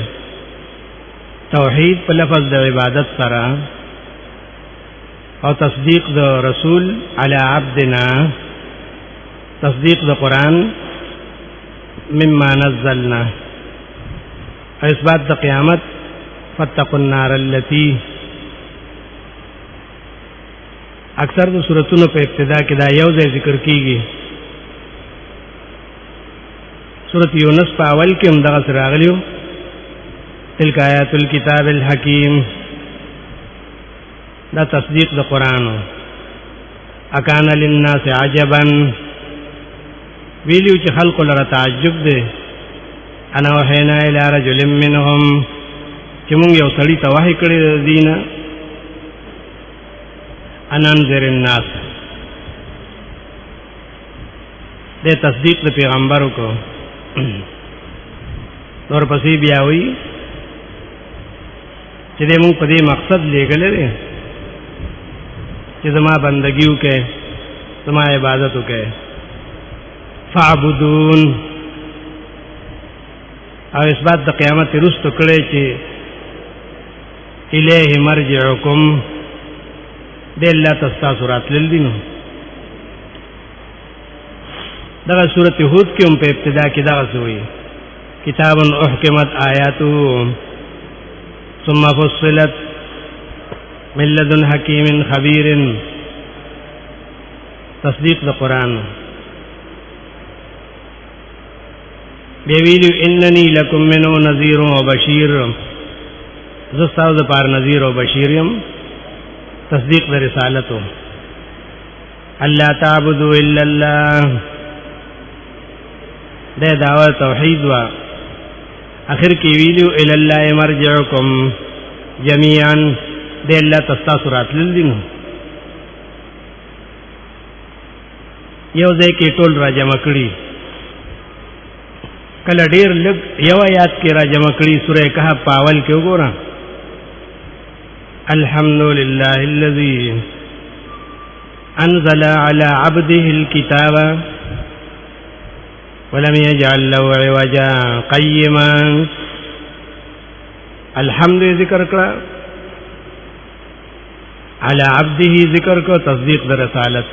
توحید په لفظ د عبادت سره او تصدیق د رسول علی عبدنا، تصدیق د قرآن مما نزلنا، اثبات د قیامت فاتقوا النار التي. اکثر د سورتونو په ابتدا کې دا یو ځای ذکر کیږي. سورۃ یونس په اول کې هم دغه سره راغلیو، تلک آیات الکتاب الحکیم. دا تصدیق د قرآن. اکان للناس عجبا، ویلیو چې خلق لره تعجب دی. انا وحینا الی رجل منهم، چې مونږ یو سړي ته وحی کړی د دینه. ان انذر الناس، د تصدیق د پیغمبرو کو. نور پسې بیا وی چې دې مونږ په دې مقصد لېږلې دی چې زما بندګي وکړې، زما عبادت وکړې. فعبدون، او اثبات د قیامت رستو کړی چې الیه مرجعکم، دې الله تاسو راتلل دي. نو دغه سورۃ هود کې هم په ابتدا کې دغه سوې کتاب احکمت آیاته ثم فصلت من لدن حکیم خبیر، تصدیق د قرآن. بیویلو اننی لکم منو نذیر و بشیر، زستاو د پار نذیر و بشیریم، تصدیق د رسالتو. اللہ تعبدو الا اللہ، دے دعوی توحید و اخر کی ویلو الا اللہ مرجعکم جمیعا، دے اللہ تستاثرات للدینو. یو ځای کې ټول را جمع کړي، کله ډیر لږ یو آیات کې را جمع کړي. سورہ کہف پاول کې وګورئ، الحمدللہ الذی انزل على عبده الكتاب ولم يجعل له عوجا قیما. الحمد ذکر کړه، على عبده ذکر کو تصدیق د رسالت،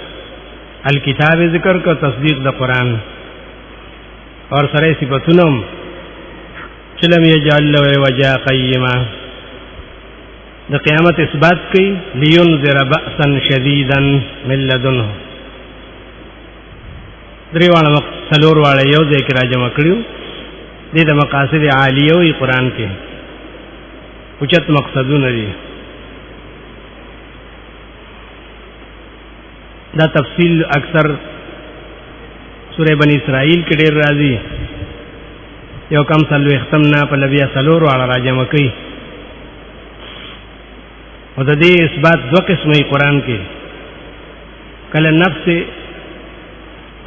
الکتاب ذکر کو تصدیق د قرآن، اور سره صفاتونم چلم یجعل له عوجا قیما. د قیامت اثبات کوي، لینذر بأسا شدیدا من لدنه. درې واړه څلور واړه یو ځای کې را جمع کړیو. دې د مقاصد عالیه وي قرآن کې، اوچت مقصدونه دي. دا تفصیل اکثر سورہ بنی اسرائیل کې ډېر راځي، یو کم سلو ختمنا په لبیا سلور واړه راجمع کوي. او د دې اثبات دو قسمه قرآن کې، کله نفس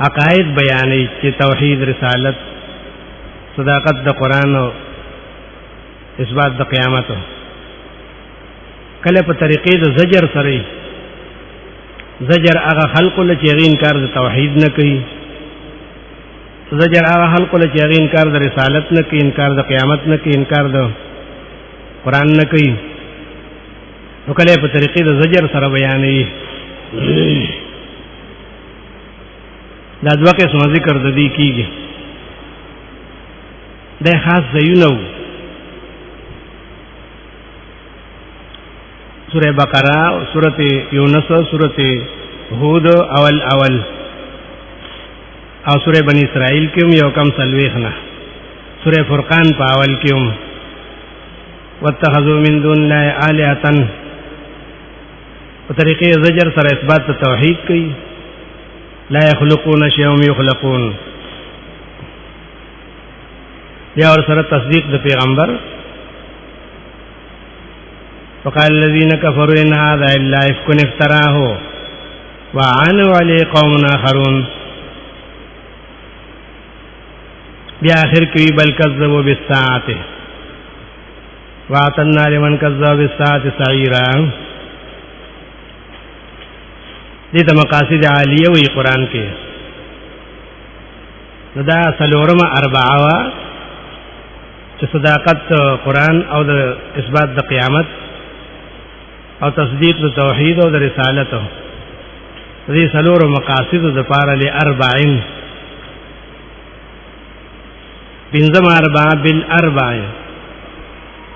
عقاید بیانې چې توحید، رسالت، صداقت د قرآن او اثبات د قیامت، کله په طریقې د زجر سره، زجر هغه خلق له چې انکار د توحید نه کوي، زجر هغه خلق له چې انکار د رسالت نه کوي، انکار د قیامت نه کوي، انکار د قرآن نه کوي، نو کله په طریقې د زجر سره بیانې. دا دوه قسمه ذکر د دې کیږي. دا خاص ځایونه وو، سورہ بقرہ، سورۃ یونس، سورۃ ہود اول او سورہ بنی اسرائیل کې یو کم سلويخنا، سورہ فرقان په اول کې واتخذوا من دون الله آلهة، په طریقې زجر سره اثبات توحید کوي، لا يخلقون شيئا يخلقون، یا اور سره تصدیق د پیغمبر. وقال الذين كفروا إن هذا إلا إفك افتراه وعنوا عليه قوم آخرون. بیا آخر کی بل کذبوا بالساعة وأعتدنا لمن كذب بالساعة سعيرا. دې ته مقاصد عالیه وی قرآن کې. دا څلورمه اربعه وا چې صداقت قرآن او د اثبات د قیامت او تصدیق د توحید او د رسالت، دې څلور مقاصد د پاره ل 40 بنظم 4 بالاربع،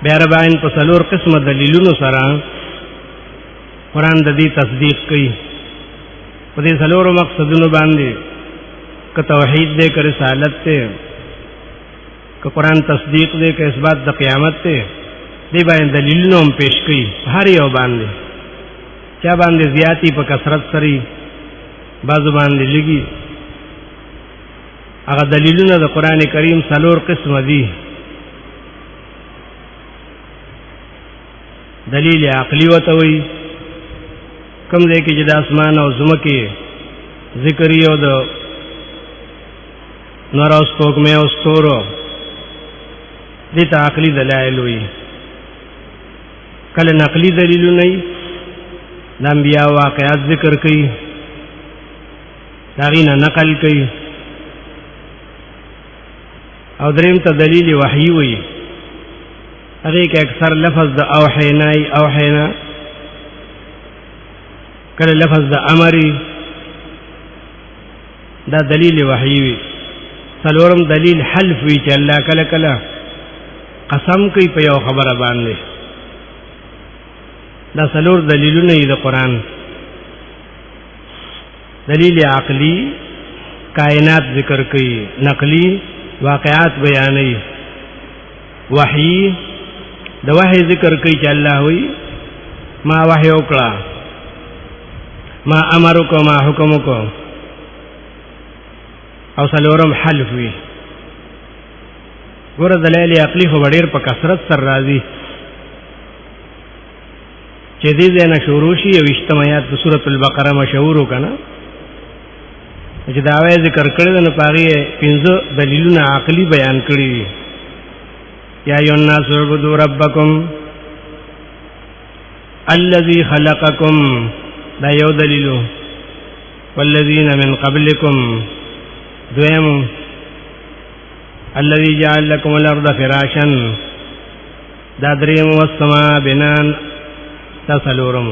بیا 40 په څلور قسمه دلیلونو سره قرآن د دې تصدیق کوي. په دې څلور مقصدونو باندې، که توحید دې، که رسالت دې، که قرآن تصدیق دې، که اثبات د قیامت دې، دې باندې دلیلونه هم پیش کړي. هر یو باندې چا باندې زیاتی په کثرت سره، بعضو باندې لګي. هغه دلیلونه د قرآن کریم څلور قسم دي. دلیل عقلی وته وي، کوم ځای کې چې د اسمان او زمکه ذکر یو د نور او سپوږمۍ او ستورو، دې ته عقلی دلایل وي. کله نقلی دلیلونه یې د انبیاء واقعات ذکر کوي، داغې نه نقل کوي. او دریم ته دلیل وحی وي، هغې کې اکثر لفظ د اوحینا، کله لفظ د امر، دا دلیل وحی وي. څلورم دلیل حلف وي چې الله کله کله قسم کوي په یو خبره باندې. دا څلور دلیلونه دي د قرآن. دلیل عقلی کائنات ذکر کوي، نقلی واقعات بیانوي، وحی د وحی ذکر کوي چې الله وی ما وحی وکړه، ما امرکو، ما حکمکو. او څلورم حلف وي. ګوره دلایل عقلی خو ډېر په کثرت سره راځي چې دې ځای نه شروع شي. 20 آیات د سورۃ البقره مشهور وکنه چې دا وایي ذکر کړل نو پاره 15 دلیلونه عقلی بیان کړی. یا ایها الناس اعبدوا ربکم الذی خلقکم، دا یو دلیلو. والذین من قبلکم، دویم الذی جعل لكم الارض فراشا، دا دریم والسماء بناء، دا څلورم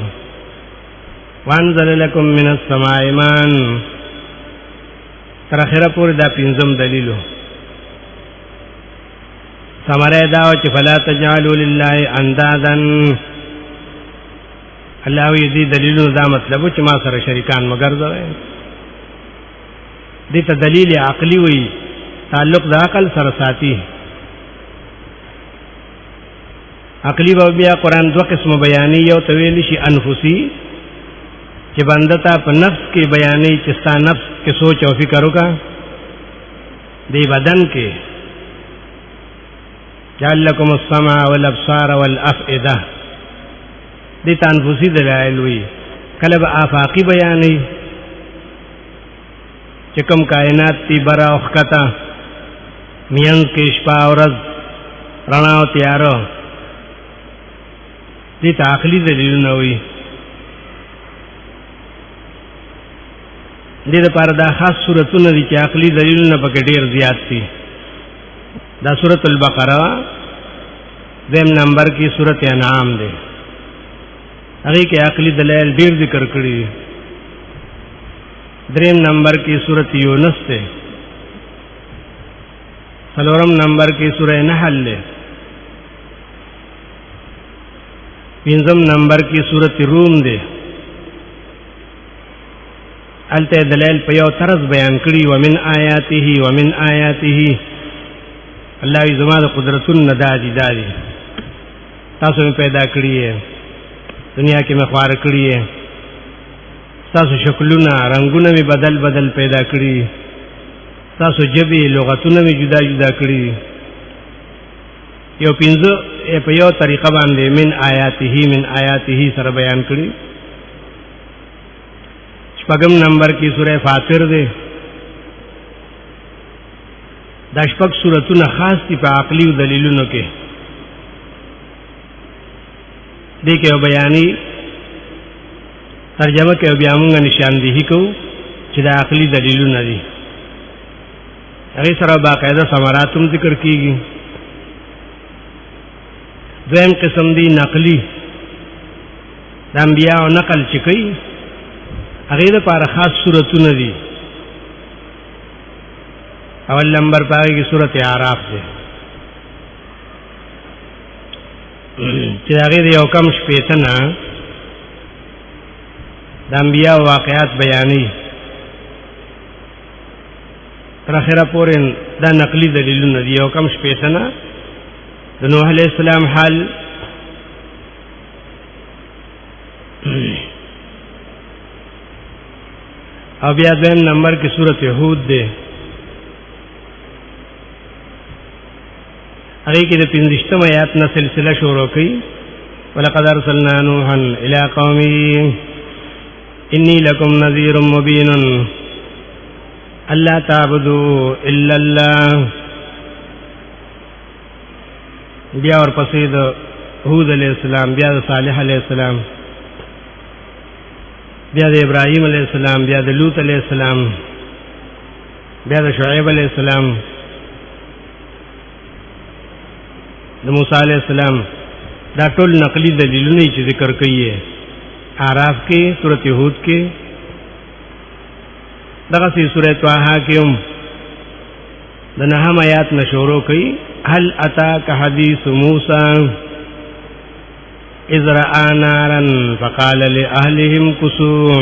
وانزل لكم من السماء ماء، تر اخره پورې دا پنځم دلیلو. ثمره دا چې فلا تجعلوا لله اندادا، الله وی دې دلیلونو دا مطلب چې ما سره شریکان مګرځوي. دې ته دلیل عقلی وی، تعلق د عقل سره ساتي. عقلی به بیا قرآن دو قسم بیانی، یو تویل شي انفسی چې چې بنده ته په نفس کې بیانې چې ستا نفس کې سوچ او فکر وکړه دی بدن کې جعل لكم السمع والابصار والافئده دي تنفسي دلائل وي کله به آفاقي بیانې چې کوم کائنات تی برا او ښکته میانس کې شپه او ورځ رڼا او تیاره دي عقلي دلیلونه وي دې لپاره دا خاص سورتونه دي چې عقلي دلیلونه پکې ډېر زیات دي دا سورۃ البقره دیم نمبر کی سورۃ انعام ده هغه کې عقلی دلائل ډیر ذکر کړی دریم نمبر کی سورۃ یونس ده څلورم نمبر کی سورۃ نحل ده پنځم نمبر کی سورۃ روم ده الته دلائل په یو طرز بیان کړی ومن آیاته الله ای زما د قدرتونو نه دادي تاسو مې پیدا کړی یې دنیا کې مې خوار کړی یې تاسو شکلونه رنگونه مې بدل پیدا کړی تاسو جبې لغتونه مې جدا کړی یو پنځه په یو طریقه باندې من آیاته سره بیان کړی شپږم نمبر کې سورہ فاطر ده دا شپږ سورتونه خاص دي په عقلي او دلیلونو کې دې کې بیانې ترجمه کې بیا موږ نشاندهي کوو چې دا عقلي دلیلونه دي هغه سره باقاعده ثمراتم ذکر کیږي دویم قسم دی نقلی د انبیاء او نقل چې کوي هغه لپاره خاص سورتونه دي اول نمبر پاگی کی سورت اعراف دے چی داغی دے یوکم شپیتنا دا انبیاء واقعات بیانی تراخیرہ پورین دا نقلی دلیلون دی یوکم شپیتنا دا نوح علیہ السلام حال او بیا دویم نمبر کی سورت ہود دے هغه کې د 15 آیات نه سلسله شروع کړي ولقد ارسلنا نوحا الى قومه اني لكم نذير مبين الا تعبدوا الا الله بیا ورپسې د هود علیہ السلام بیا د صالح علیہ السلام بیا د ابراهیم علیہ السلام بیا د لوط علیہ السلام بیا د شعیب علیہ السلام د موسی علیہ السلام دا ټول نقلی دلیلونه چې ذکر کړي اعراف کې سورۃ هود کې دغه سي سورۃ طه کې هم د نهم آیات نشورو کوي هل اتاک حدیث موسی اذ رأى نارا فقال لأهلهم كثوا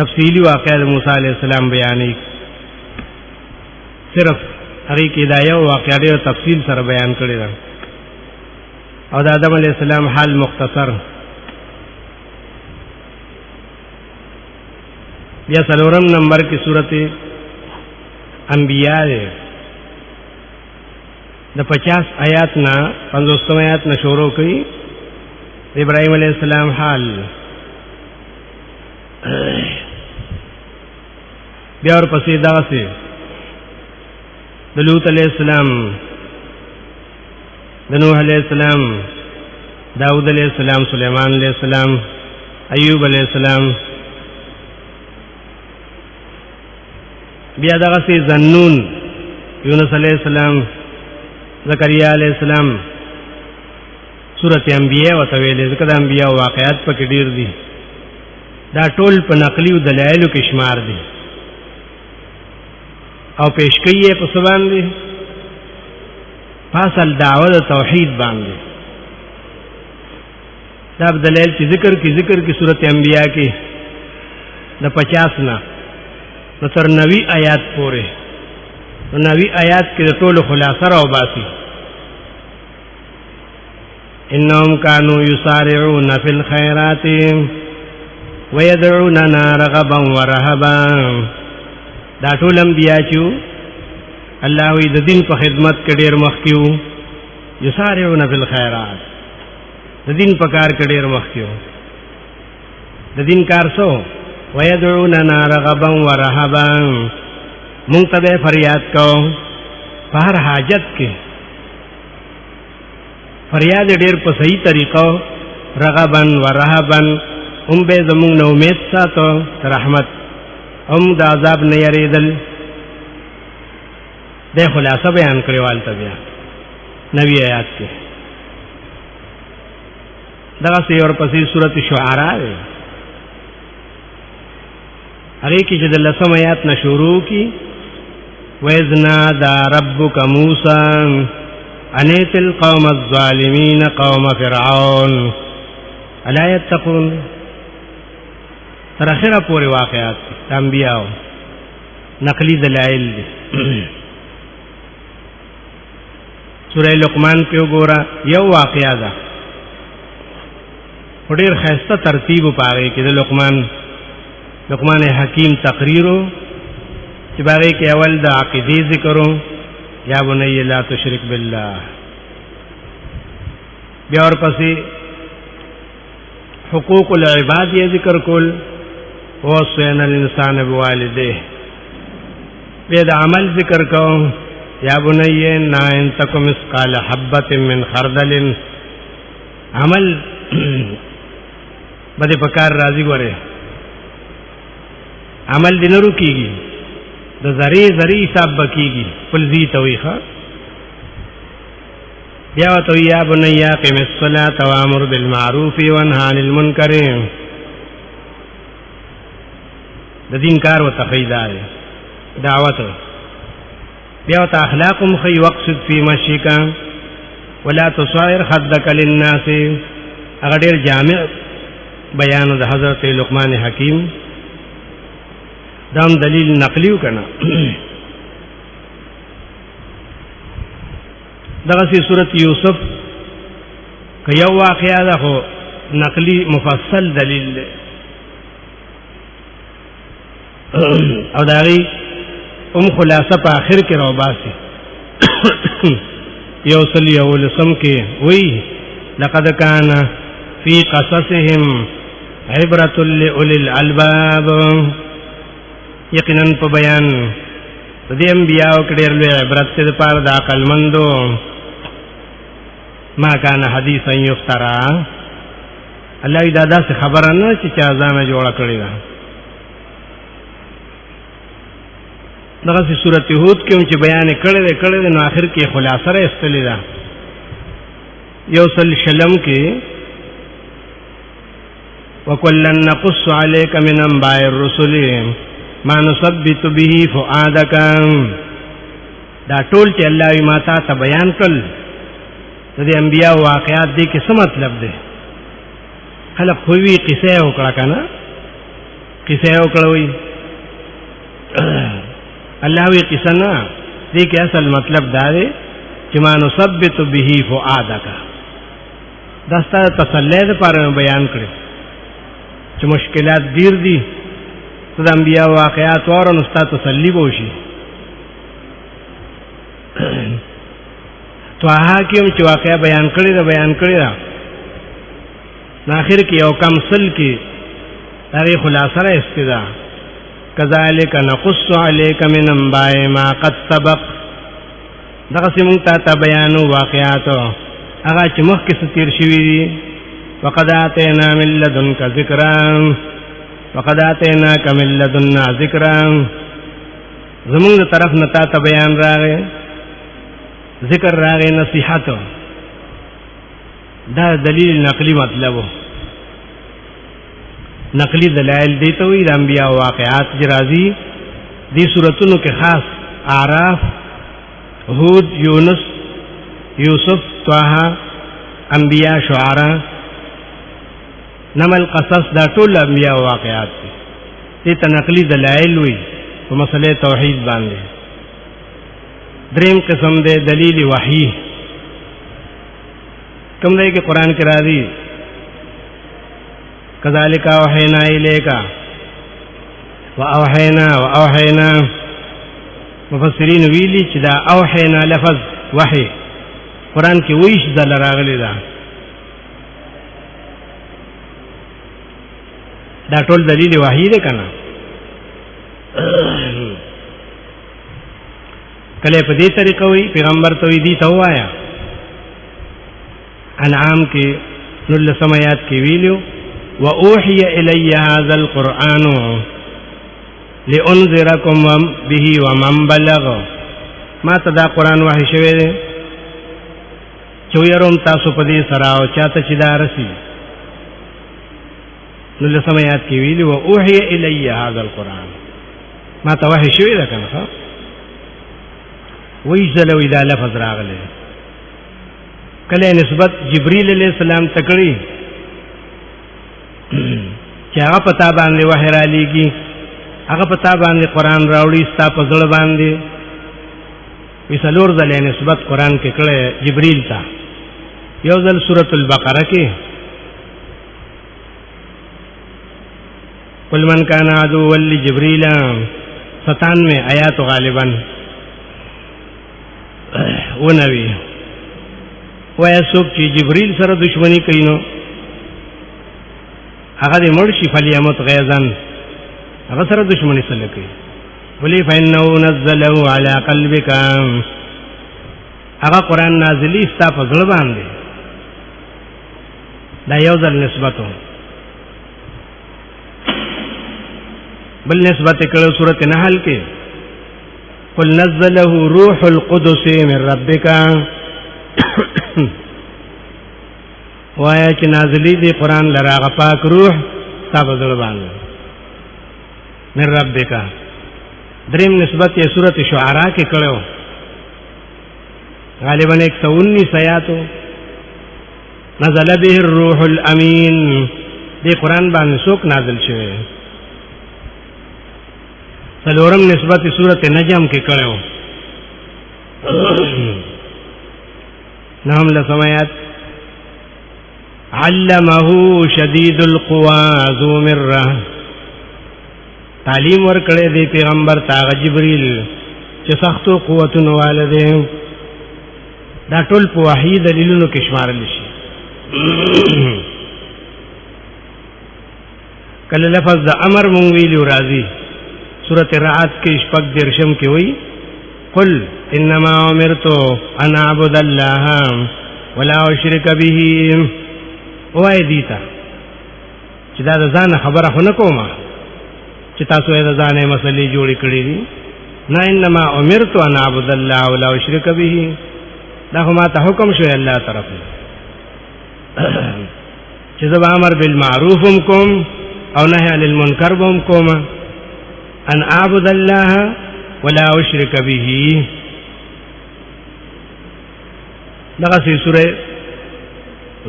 تفصیلی واقعہ موسی علیہ السلام بیانې صرف هغه کې دا یو واقعہ ډېر تفصیل سره بیان کړی دی او د آدم علیہ السلام حال مختصر بیا څلورم نمبر کی سورۃ انبیاء ده د 50 آیات نا 50 آیات نا شروع کړي ابراهیم علیہ السلام حال بیا ورپسې دا سه د لوط علیہ السلام د نوح علیہ السلام داؤد علیہ السلام سلیمان علیہ السلام ایوب علیہ السلام بیا دغه سي ذنون یونس علیہ السلام زکریا علیہ السلام سورۃ انبیاء وتویل ذکر انبیاء واقعات پکې ډیر دي دا ټول په نقلی او دلایلو کې شمار دي او پیش کړي په سبان دي فاصل دعوت توحید باندې دا دلایل چې ذکر کی سورۃ انبیاء کې د 50 نه تر 90 آیات پورې 90 آیات کې ټول خلاصه راو باسي انهم كانوا يسارعون في الخيرات ويدعوننا رغبا ورهبا. دا ټول انبیاء چې الله وی د دین په خدمت کې ډېر مخکې وو، یسارعون فی الخیرات، د دین په کار کې ډېر مخکې وو. د دین کار سو ويدعوننا رغبا ورهبا، مونږ ته فریاد کو په هر حاجت کې، فریاد ډېر په صحیح طریقو، رغبا ورهبا، هم به زمونږ نه امید ساتو رحمت، هم د عذاب نه یریدل. د خلاصه بیان کړی والته بیا نوی آیات کې دغه سی اور پسې سورۃ شعراء ده، هغه کې چې د لسم آیات نه شروع کی وَإِذْ نَادَى رَبُّكَ مُوسَى أَنِ ائْتِ الْقَوْمَ الظَّالِمِينَ قَوْمَ فِرْعَوْنَ أَلَا يَتَّقُونَ. تر اخره پورې واقعات د انبیاء نقلی دلائل دي. سورہ لقمان کې وګوره یو واقعا ده، ډېر ښایسته ترتیب پاره کې د لقمان حکیم تقریرو چې باغې کې اول د عقیدې ذکرو، یا بنی لا تشرک بالله، بیا ورپسې حقوق العباد یې ذکر کول، وصینا الانسان بوالديه، بیا د عمل ذکر کو، یا بنی ان تک مثقال حبة من خردل، عمل بده پکار راضی ګوره، عمل دې نه رکیږي، د ذری حساب بکیږي، فلزی تویخه. بیا تو یا بنی اقم الصلاة وامر بالمعروف وانهى عن المنکر، د دین کار او تخیدار دعوت. بیا ته اخلاق مخی وقصد فی مشیک ولا تصائر خدک للناس، هغه ډیر جامع بیان د حضرت لقمان حکیم، دام دلیل نقلیو کنا. دغه سی سورۃ یوسف که یو واقعا ده خو نقلی مفصل دلیل ده، او داغی خلاصه په آخر کې راو باسي. یو سل یو لسم کې وی لقد کان فی قصصهم عبرة لأولی الالباب، یقینا په بیان د دې انبیاء کې ډېر لوی عبرت دې پاره د عقل مندو. ما کان حدیثا یفترا، الله دا داسې خبره نه چې چا ځانه جوړه کړې ده. دغه سورۃ هود کې چې بیان کړی دی نو آخر کې خلاصه را استلې ده. یو سل شلم کې وَكُلًّا نَقُصُّ عَلَيْكَ مِنْ أَنْبَاءِ الرُّسُلِ مَا نُثَبِّتُ بِهِ فُؤَادَكَ، دا ټول چې الله یې ما ته بیان کړل د دې انبیاء واقعات دي کې څه مطلب دی؟ خلک خو وی قصه وکړه کنه، قصه وکړه وی الله وی قصه نه دې کې اصل مطلب دا دی چې ما نثبت به فؤادک، دا ستاسو تسلی لپاره بیان کړی چې مشکلات ډیر دي، د انبیاء واقعات ورنه ستاسو تسلی وشي. تو هغه کوم چې واقعا بیان کړی دا اخر کې یو کم سل کې هغه خلاصه را استدا کذالک نقص علیک من انباء ما قد سبق، دغه سیمون ته بیانو واقعات هغه چې مخکې ستیر شوی دي. وقد آتینا من لدنک ذکرا، وقد آتیناک من لدنا ذکرا، زمونږ طرف نه ته بیان راغی، ذکر راغی، نصیحت. دا دلیل نقلی مطلب نقلی دلائل دیتا ہوئی دا انبیاء واقعات جرازی دی صورتونو کے خاص اعراف، ہود، یونس، یوسف، طه، انبیاء، شعراء، نمل، قصص، دا ټول انبیاء واقعات دی. دیتا نقلی دلائل ہوئی تو مسئلہ توحید باندے. دریم قسم دے دلیل وحی، کم دے کہ قرآن کی راضی کذالک اوحینا الیکا واوحینا مفسرین ویلی چې دا اوحینا لفظ وحی قرآن کې ویش ځل راغلی دا ټول دلیل وحی دی کنه. کله په دې طریقه وی پیغمبر ته وی دي ته وایا انعام کې نل سمات کې ویلو واوحي الي هذا القران لانذركم به ومن بلغ ما تدا قران وحی شوی دی چې يروم تاسو په دې سره او چاته چې دارسي نل سمات کې ویلو واوحي الي هذا القران ما ته وحی شوی دی کنه ویزلوی دا لفظ راغلی کله نسبت جبريل علیہ السلام تکړی چې هغه پتا باندې وحی را لېږي هغه پتا باندې قران راوړي ستا په ځړ باندې وسلور ځلې نسبت قران کې کړه جبريل ته یو ځل سورۃ البقره کې قل من کان عدو لجبريل 97 آیات غالبا ونوی ویا څوک چې جبريل سره دښمنی کوي نو هغه دې مرشي فلیمت غیظن هغه سره دښمنی سره کوي ولی فإنه نزله على قلبك هغه قرآن نازلی ستا په زړه باندې دا یو ځل نسبتو بل نسبت کړو سورۃ نحل کې قل نزله روح القدس من ربك وایا چې نازلی دی قرآن لراغ پاک روح تاب زړبان من ربک. دریم نسبت یې سورۃ شعراء کې کړو غالبا 119 آیاتو نزل به الروح الامین دی قرآن باندې څوک نازل شوی. سلورم نسبت سورۃ نجم کې کړو نهم لسمات علمه شدید القوا ذو مرة تعلیم ورکړی دی پیغمبر ته جبريل چې سختو قوتونو والده دا ټول په وحی دلیلونو کې شمارل شي. کله لفظ د امر مونږ ویلو راځي سورۃ الرعد کې شپږ درشم کې وایي قل انما امرت ان اعبد الله ولا اشرك به وای دیتا چې دا ځان خبره خو نه کومه چې تاسو یې ځانې مسلې جوړې کړې دي نه انما امرت ان اعبد الله ولا اشرك به دا خو ما ته حکم شوی الله طرف چې زه امر بالمعروف کوم او نهي عن المنکر کوم ان اعبد الله ولا اشرك به. دغه سوره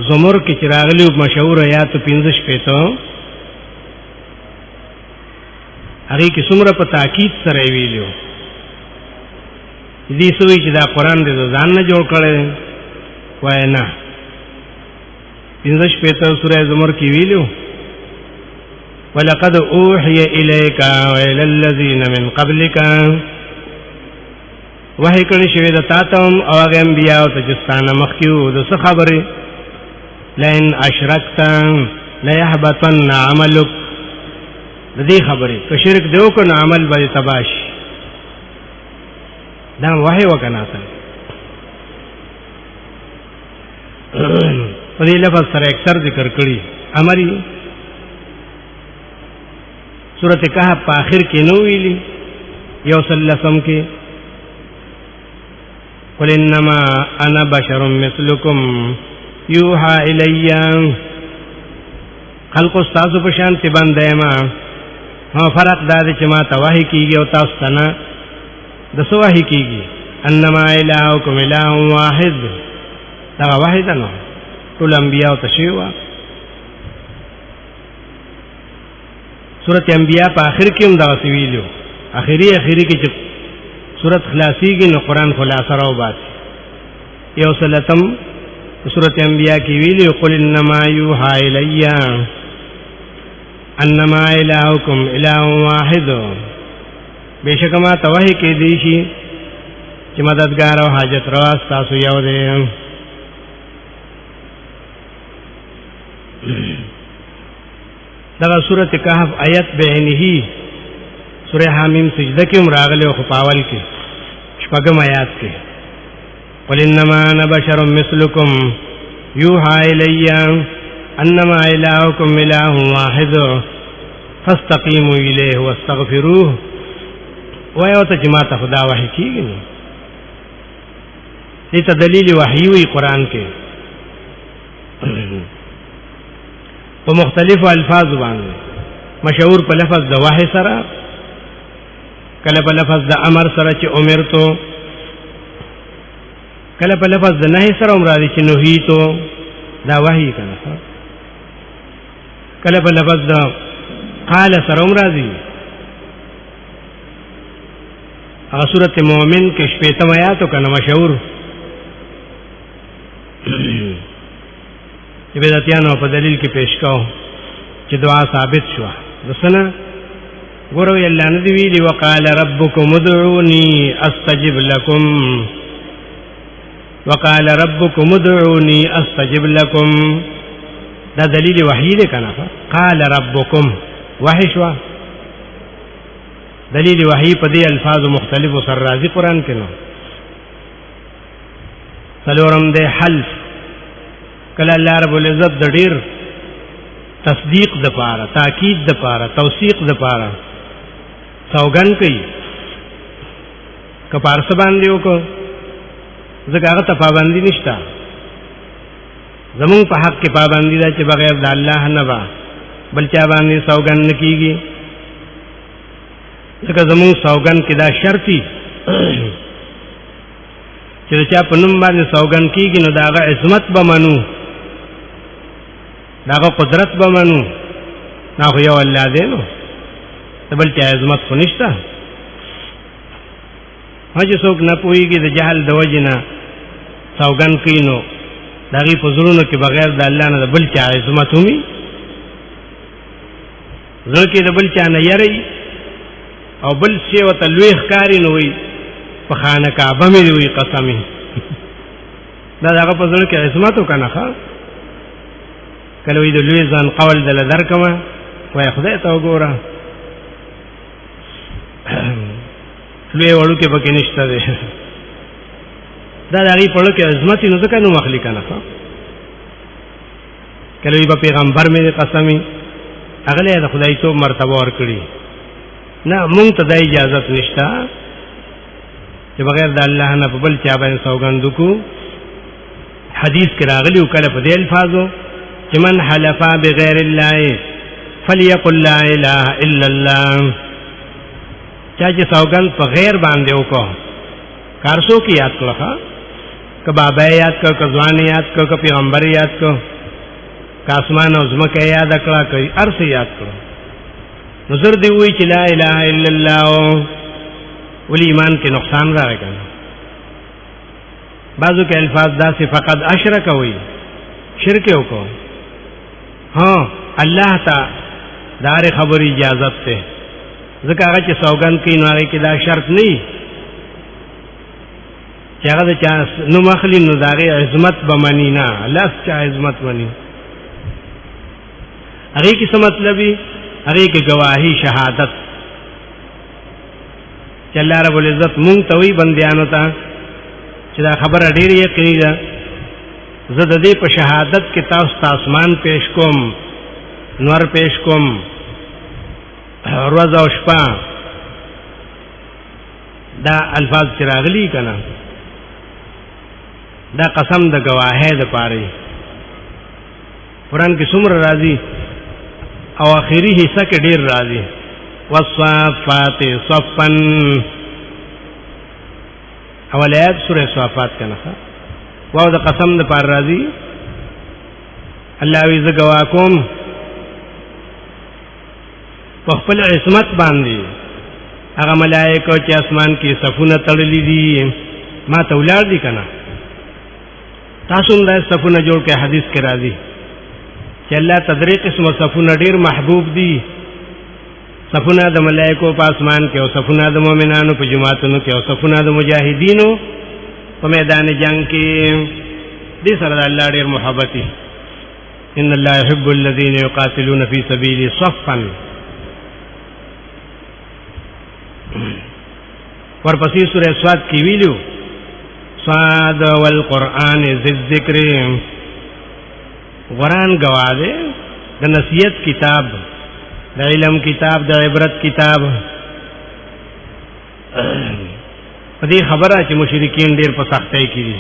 زمر کې چراغلی مشهور آیات 15 پېته هغه کې څومره په تاکید سره ویلو دې سوي چې دا قران دې ځان نه جوړ کړي وای نه 15 پېته سوره زمر کې ویلو ولقد اوحي اليك والى الذين من قبلك وحی کړي شوی د تاتم او هغه انبیاء او تجستانه مخکیو د څه خبره لئن اشرکت ليحبطن عملك د دې خبره که شرک دیو کو عمل به تباش دا وحی وکنا اصل په دې لفظ سره اکثر ذکر کړي امري سورۃ کہف په اخر کې نو ویلي یو سلسم کې قل انما انا بشر مثلكم يوحى الي خلق استاذ په شان ته باندې ما فرق دا چې ما ته وحی کیږي او تاسو ته نه د سو وحی کیږي انما الهکم اله واحد دا واحد نه ټول انبیاء او تشیوا. سورۃ انبیاء په اخر کې هم دا ویلو اخری کې چې سورۃ خلاصيږي نو قران خلاصه راو باسي یو سلتم سورۃ انبیاء کې ویلو قل انما یوحى الی انما الہکم الہ واحد بیشک ما توحی کې دیشي چې مددگار او حاجت روا تاسو یو دی. دا سورۃ کهف آیت بعینه سورہ حامیم سجده کې راغلی او خپاول کې شپږم آیات کې قل انما انا بشر مثلکم یوحى الی انما الہکم الہ واحد فاستقیموا الیه واستغفروه. وایو ته چې ما ته خدا وحی کیږي نو دې ته دلیل وحی وی قران کې په مختلفو الفاظ باندې مشهور په لفظ د وحی سره کله په لفظ د امر سره چې امرتو کله په لفظ د نهی سره مرادی چې نهیتو دا وحی کنه کله په لفظ د قال سره مرادی هغه سورۃ مومن کې شپږم آیاتو کنه مشهور چې بدعتیانو په دلیل کې پیش کاو چې دعا ثابت شو دسنه ګورو یلا ندی ویلی وقال ربکم ادعونی استجب لكم وقال ربکم ادعونی استجب لكم دا دلیل وحی دی کنه قال ربکم وحی شو دلیل وحی په دې الفاظ مختلف سر راځي قران کې نو څلورم دې حلف کله الله رب العزت د ډیر تصدیق د پاره تاکید د پاره توثیق د پاره سوګن کوي کپار څه باندې وکړه ځکه هغه ته پابندي نشته زمون په حق کې پابندي ده چې بغیر د الله نه با بل چا باندې سوګن نه کیږي ځکه زمون سوګن کې دا شرطي چې چا په نوم باندې سوګن کیږي نو داغه عظمت به منو داغه قدرت به منو نه خو یو الله دی نو بل چا عظمت خو نشته هغه څوک نه پوهیږي د جهل د وجنه سوګن کینو داغي په زړونو کې بغیر د الله نه بل چا عظمت همي ځکه د بل چا نه یری او بل شی وته لوی ښکاری نو وي په خانه کعبه مې وي قسمي دا هغه په ځل کې عظمت وکنه ښا کله وی د لوی ځان قول دل درکمه وای خدای ته وګوره لوی وړو کې پکې نشته ده دا دغه په لکه کې عظمت نو ځکه نو مخلي کنه ښا کله وی په پیغمبر مې قسمي اغله د خدای تو مرتبه ور کړی نه مونږ ته د اجازه نشته چې بغیر د الله نه په بل چا باندې سوګند کو حدیث کې راغلی او کله په دې الفاظو چې من حلفا بغیر الله فليقل لا اله الا الله چا چې سوګند په غیر باندې وکړه کارسو کې یاد کړه ک بابا یاد کړ ک ځوان یاد کړ ک پیغمبر یاد کړ ک اسمان او زمکه یاد کړه ک ارس یاد کړه نظر دی وی چې لا اله الا الله ولی ایمان کې نقصان راغی کنه بعضو کې الفاظ دا سے فقط اشرک وی شرک وکړو ها الله تا دار خبر اجازت ته ځکه هغه چې سوګند کوي نو هغه کې دا شرط نه چې هغه چا نو مخلی نو داغه عظمت بمنی نه الله چا عظمت منی هغه کې څه مطلبي هغه کې گواہی شهادت چې الله رب العزت مونږ ته وی بندیانو ته چې دا خبره ډېر یقیني ده زه د دې په شهادت کې تاسو ته اسمان پیش کوم نور پیش کوم روز او شپه دا الفاظ چې راغلي کنه دا قسم د گواهی د پاره قرآن کې څومره راځي او اخیری حصہ کې ډیر راځي والصافات صفا اولایات سورہ صافات کنه واو د قسم د پاره راځي الله وی ز گوا کوم په خپل عصمت باندې هغه ملائکه چې اسمان کې صفونه تړلې دي ما ته ولار دي کنه تاسو هم دا صفونه جوړ کې حدیث کې راځي چې الله تدری قسم صفونه ډیر محبوب دي، صفونه د ملائکو په اسمان کې او صفونه د مؤمنانو په جماعتونو کې او صفونه د مجاهدینو په میدان جنگ کې، دې سره د الله ډیر محبت دي. ان الله يحب الذين يقاتلون في سبيله صفا. ورپسې سورہ صاد کې ویلو صاد والقرآن ذی الذکر، قرآن گواذ د نصیحت کتاب، د علم کتاب، د عبرت کتاب. په دې خبره چې مشرکین ډیر په سختۍ کې دي،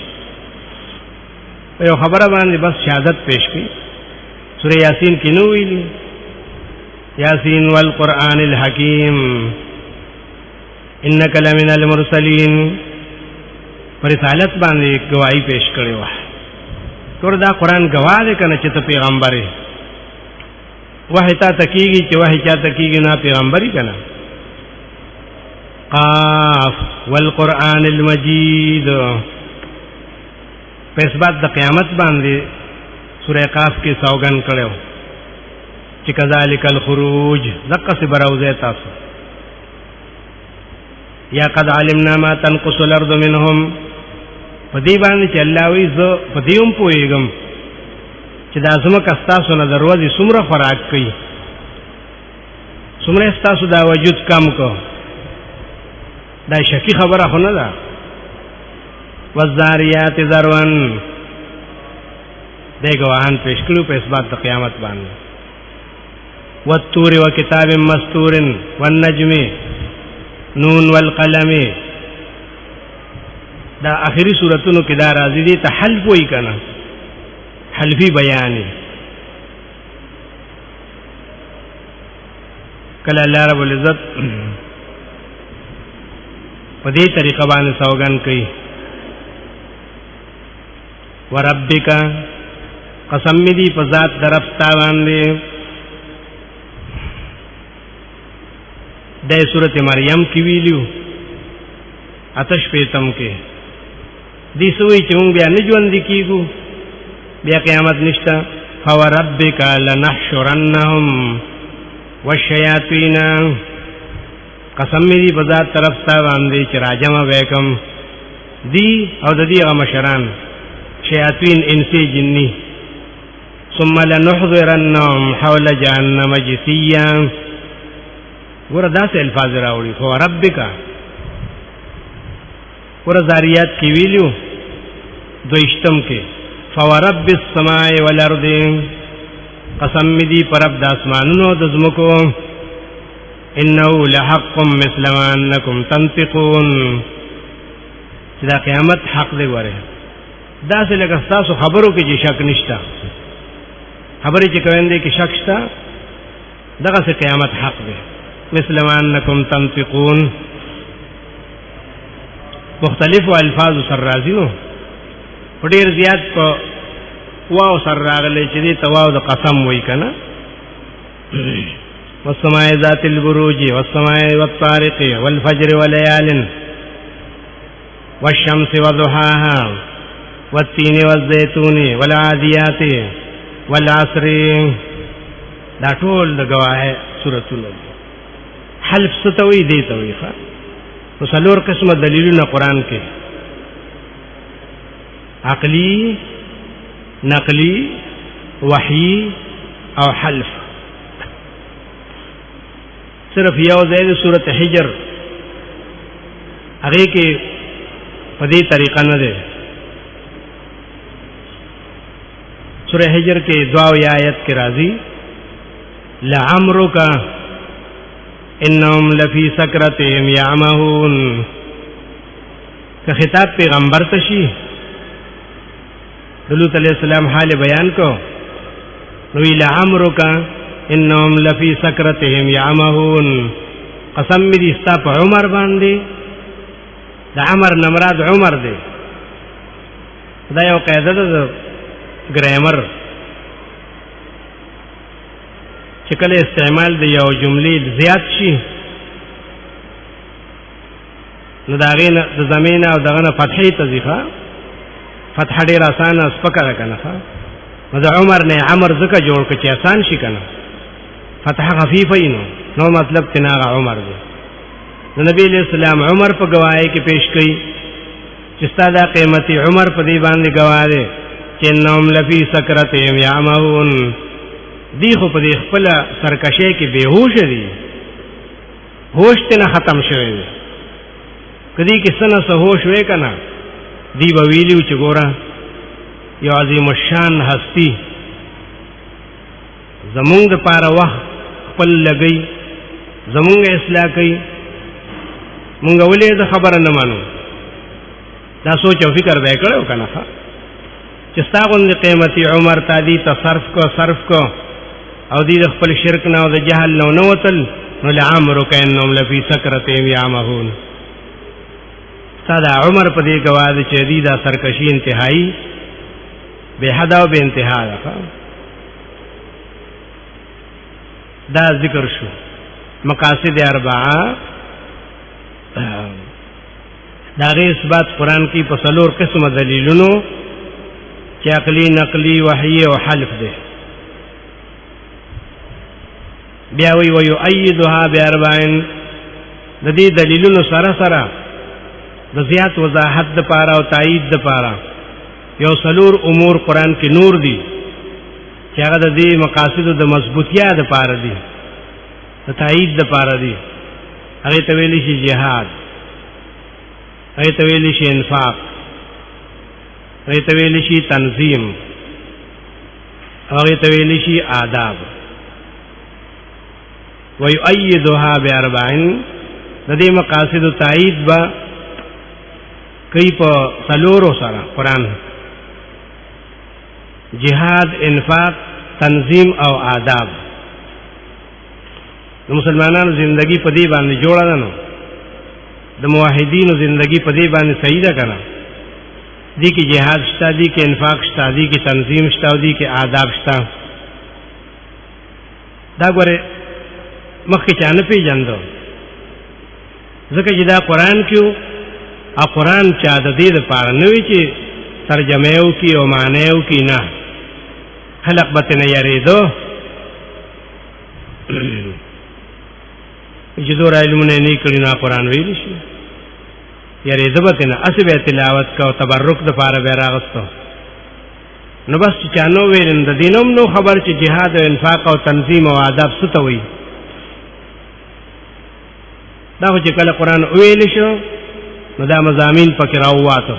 یو خبره باندې بس شهادت پیش کړي. سورہ یاسین کې نو ویلي یاسین والقرآن الحکیم انک لمن المرسلین، پر رسالت باندې گواہی پیش کړي وه. تور دا قرآن گواه دی کنه چې ته پیغمبر یې، وحی تا تکیږي چې وحی چا تکیږي نه پیغمبري کنه. قاف والقرآن المجید، په اثبات د قیامت باندې سورہ قاف کې سوګن کړو چې کذالک الخروج، دقه سے براوزه تاسو. یا قد علمنا ما تنقص الارض منهم، په دې باندې چې الله وی زه په دې هم پوهېږم چې دا زمکه ستاسو نه دروازې څومره خوراک کوي، څومره ستاسو دا وجود کم کو. دا شکی خبره خو نه ده. والذاریات ذرون، دې ګواهان پیش کړو په اثبات د قیامت باندې. والطور وکتاب مستور والنجم نون والقلم، دا آخری سورتونو کې دا راځي دي ته حلف وایي کنه، حلفی بیان. کله الله رب العزت په دې طریقه باندې سوګن کوي. وربک، قسم دې په ذات درفتا باندې. د سورته مریم کې ویلو آتش پیتم کې دې سوې چې موږ بیا نه ژوند کیږو، بیا قیامت نشته. فوربک لنحشرنهم والشیاطین، قسم دې په ذات طرفتا باندې چې راجم وکم دی او د دې مشران شیاطین انسی جنی. ثم لنحضرنهم حول جهنم جثیا، ګوره داسې الفاظ راوړي. فوربک، ګوره زاریات کې ویلو دویشتم کې فورب السماء والارض، قسم دې پر رب د اسمانونو د ځمکو. انه لحق مثل ما انکم تنطقون، چې دا قیامت حق دی. ګوره داسې لکه ستاسو خبرو کې چې شک نشته، خبرې چې کوي کې شک شته، دغه سه قیامت حق دی. مثل ما انکم تنطقون، مختلف الفاظ سر راځي نو په ډیر زیات په واو سر راغلي چې دې تواو د قسم وای کنه. والسماء ذات البروج والسماء والطارق والفجر وليال والشمس وضحاها والتين والزيتون والعاديات والعصر، دا ټول د گواهه سورۃ حلف ستوي دی توي ښه. نو څلور قسمه دلیلونه قران کې، عقلی، نقلی، وحی او حلف. صرف یو ځای د سورۃ حجر هغه کې په دې طریقه نه ده. سورۃ حجر کې 2 آیت کې راځي لعمرک انهم لفی سکرتهم یعمهون، که خطاب پیغمبر ته شي لوط علیہ السلام حال بیان کو نو لعمرک انهم لفی سکرتهم یعمهون، قسم دې ستا په عمر باندې. د عمر نمراد عمر دی. دا یو قاعده ده ګرامر چې کله استعمال د یو جملې زیات شي نو دا غینه د زمینه او دغه فتحې تزیخه، فتح ډیر اسانه سپکه ده کنه. نو د عمر نه عمر زکه جوړ ک چې آسان شي کنه فتح خفیفه نو مطلب تناغه عمر دی. نبی علیہ السلام عمر په گواہی کې پیش کړي چې ستاسو قیمتي عمر په دې باندې گواه دی چې نوم لفی سکرتهم یعمهون، دی خو په دې خپل سرکشی کې بیهوش دي، هوش ته نه ختم شوی دی. کدی کې سنه سه هوش وې کنه دی به ویلیو چې ګوره یو عظیم الشان هستی زمونږ د پاره وخت خپل لګي، زمونږ اصلاح کوي، مونږ ولې د خبره نه مانو. دا سوچ او فکر به کړو کنه چې ستاغون د قیمتي عمر تا دی تصرف کو او دی د خپل شرک نه او د جهل نه وتل نو لعمرو کانهم لفی سکرتهم یعمهون. دا عمر په دې گواذ چې دی دا سرکشی انتهایی به حد او به انتها ده. دا ذکر شو مقاصد اربعه. دا غي اثبات قران کې په څلور قسمه دلیلونو چې عقلی نقلی وحی او حلف ده. بیا وی ويؤيدها باربعين، د دې دلیلونو سره سره د زیات وضاحت د پاره او تایید د پاره یو څلور امور قران کې نور دي چې هغه د دې مقاصد د مضبوطیا د پاره دي، د تایید د پاره دي. هغه ته ویل شي جهاد، هغه ته ویل شي انفاق، هغه ته ویل شي تنظیم، هغه ته ویل شي آداب. ويؤيدها باربعين، د دې مقاصد او تایید با کوي په څلورو سره قران: جهاد، انفاق، تنظیم او آداب. د مسلمانانو زندگی په دې باندې جوړه ده، نو د موحدینو زندگی په دې باندې صحیح ده کنه. دې کې جهاد شته، دې کې انفاق شته، دې کې تنظیم شته، دې کې آداب شته. دا ګوره مخکې چا نه پیژندو، ځکه چې دا قرآن کې او قرآن چا د دې دپاره نه وي چې ترجمه یې وکړي او معنی یې وکړي، نه، خلق به ترې نه یارېدو چې دومره علمونه یې نه کړي نو قرآن ویلی شي، یارېده به ترې نه، هسې به یې تلاوت کو، تبرک دپاره به یې راغستو. نو بس چې چا نو ویل د دې نه هم نو خبر چې جهاد او انفاق او تنظیم او آداب څه ته وایي. دا خو چې کله قرآن ویلی شو نو دا مضامین پکې راوواتو،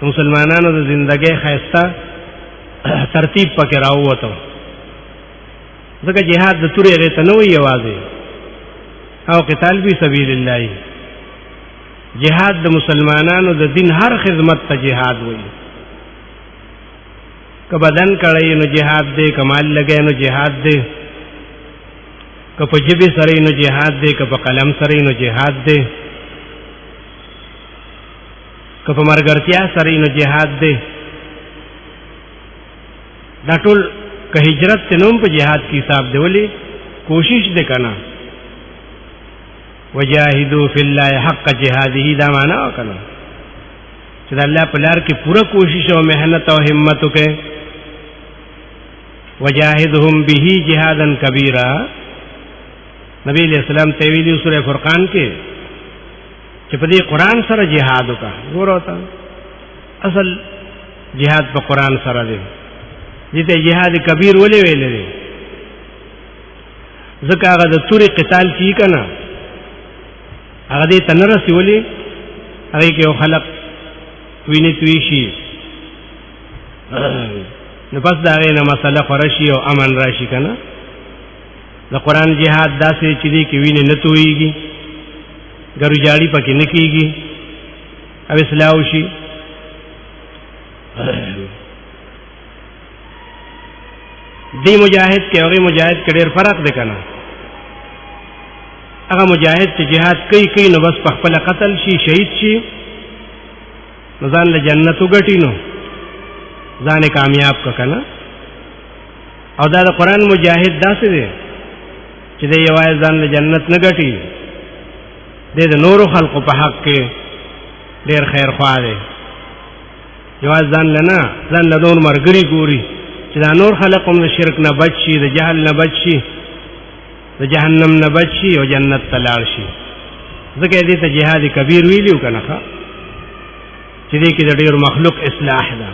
مسلمانانو د زندګۍ ښایسته ترتیب پکې راووتو. ځکه جهاد د تورې هغې ته نه وایي یوازې، او قتال فی سبیل الله. جهاد د مسلمانانو د دین هر خدمت ته جهاد وایي. که بدن کړی نو جهاد دی، که مال لګی نو جهاد دی، که په ژبې سره نو جهاد دی، که په قلم سره نو جهاد دی، که په مرګرتیا سره نو جهاد دی. دا ټول که هجرت ته نوم په جهاد کې حساب دی، ولی کوشش دی کنه. وجاهدوا فی الله حق جهاده، دا معنا وکنه چې د الله په لار کې پوره کوشش او محنت او همت وکړي. وجاهدهم به جهادا کبیرا، نبی علیہ السلام ته ویلي سورہ فرقان کې چې په دې قرآن سره جهاد وکړه. ګوره ته اصل جهاد په قرآن سره دی. دې ته جهاد کبیر ولې ویلې دی؟ ځکه هغه د تورې قتال چې که نه هغه دې ته نه رسي، ولې هغې کې یو خلق وینې توی شي، نو پس د هغې نه مسله خوره شي او امن را شي که نه. د قرآن جهاد داسې چې دی کې وینې نه تویږي، ګرو جاړي پکې نه کېږي او اصلاح وشي. دی مجاهد کې هغې مجاهد کې ډېر فرق دی که نه. هغه مجاهد چې جهاد کوي نو بس په خپله قتل شي، شهید شي، نو ځان له جنت وګټي، نو ځان یې کامیاب که که نه. او دا د قرآن مجاهد داسې دی چې دی یوازې ځان له جنت نه ګټي، دی د نورو خلقو په حق کې ډېر خیرخوا دی. یواز ځان لنا ځان له نور مرګري ګوري چې دا نور خلق هم د شرک نه بچ شي، د جهل نه بچ شي، د جهنم نه بچ شي او جنت ته لاړ شي. ځکه دې ته جهاد کبیر ویلو کنه چې دې کې د ډېر مخلوق اصلاح ده.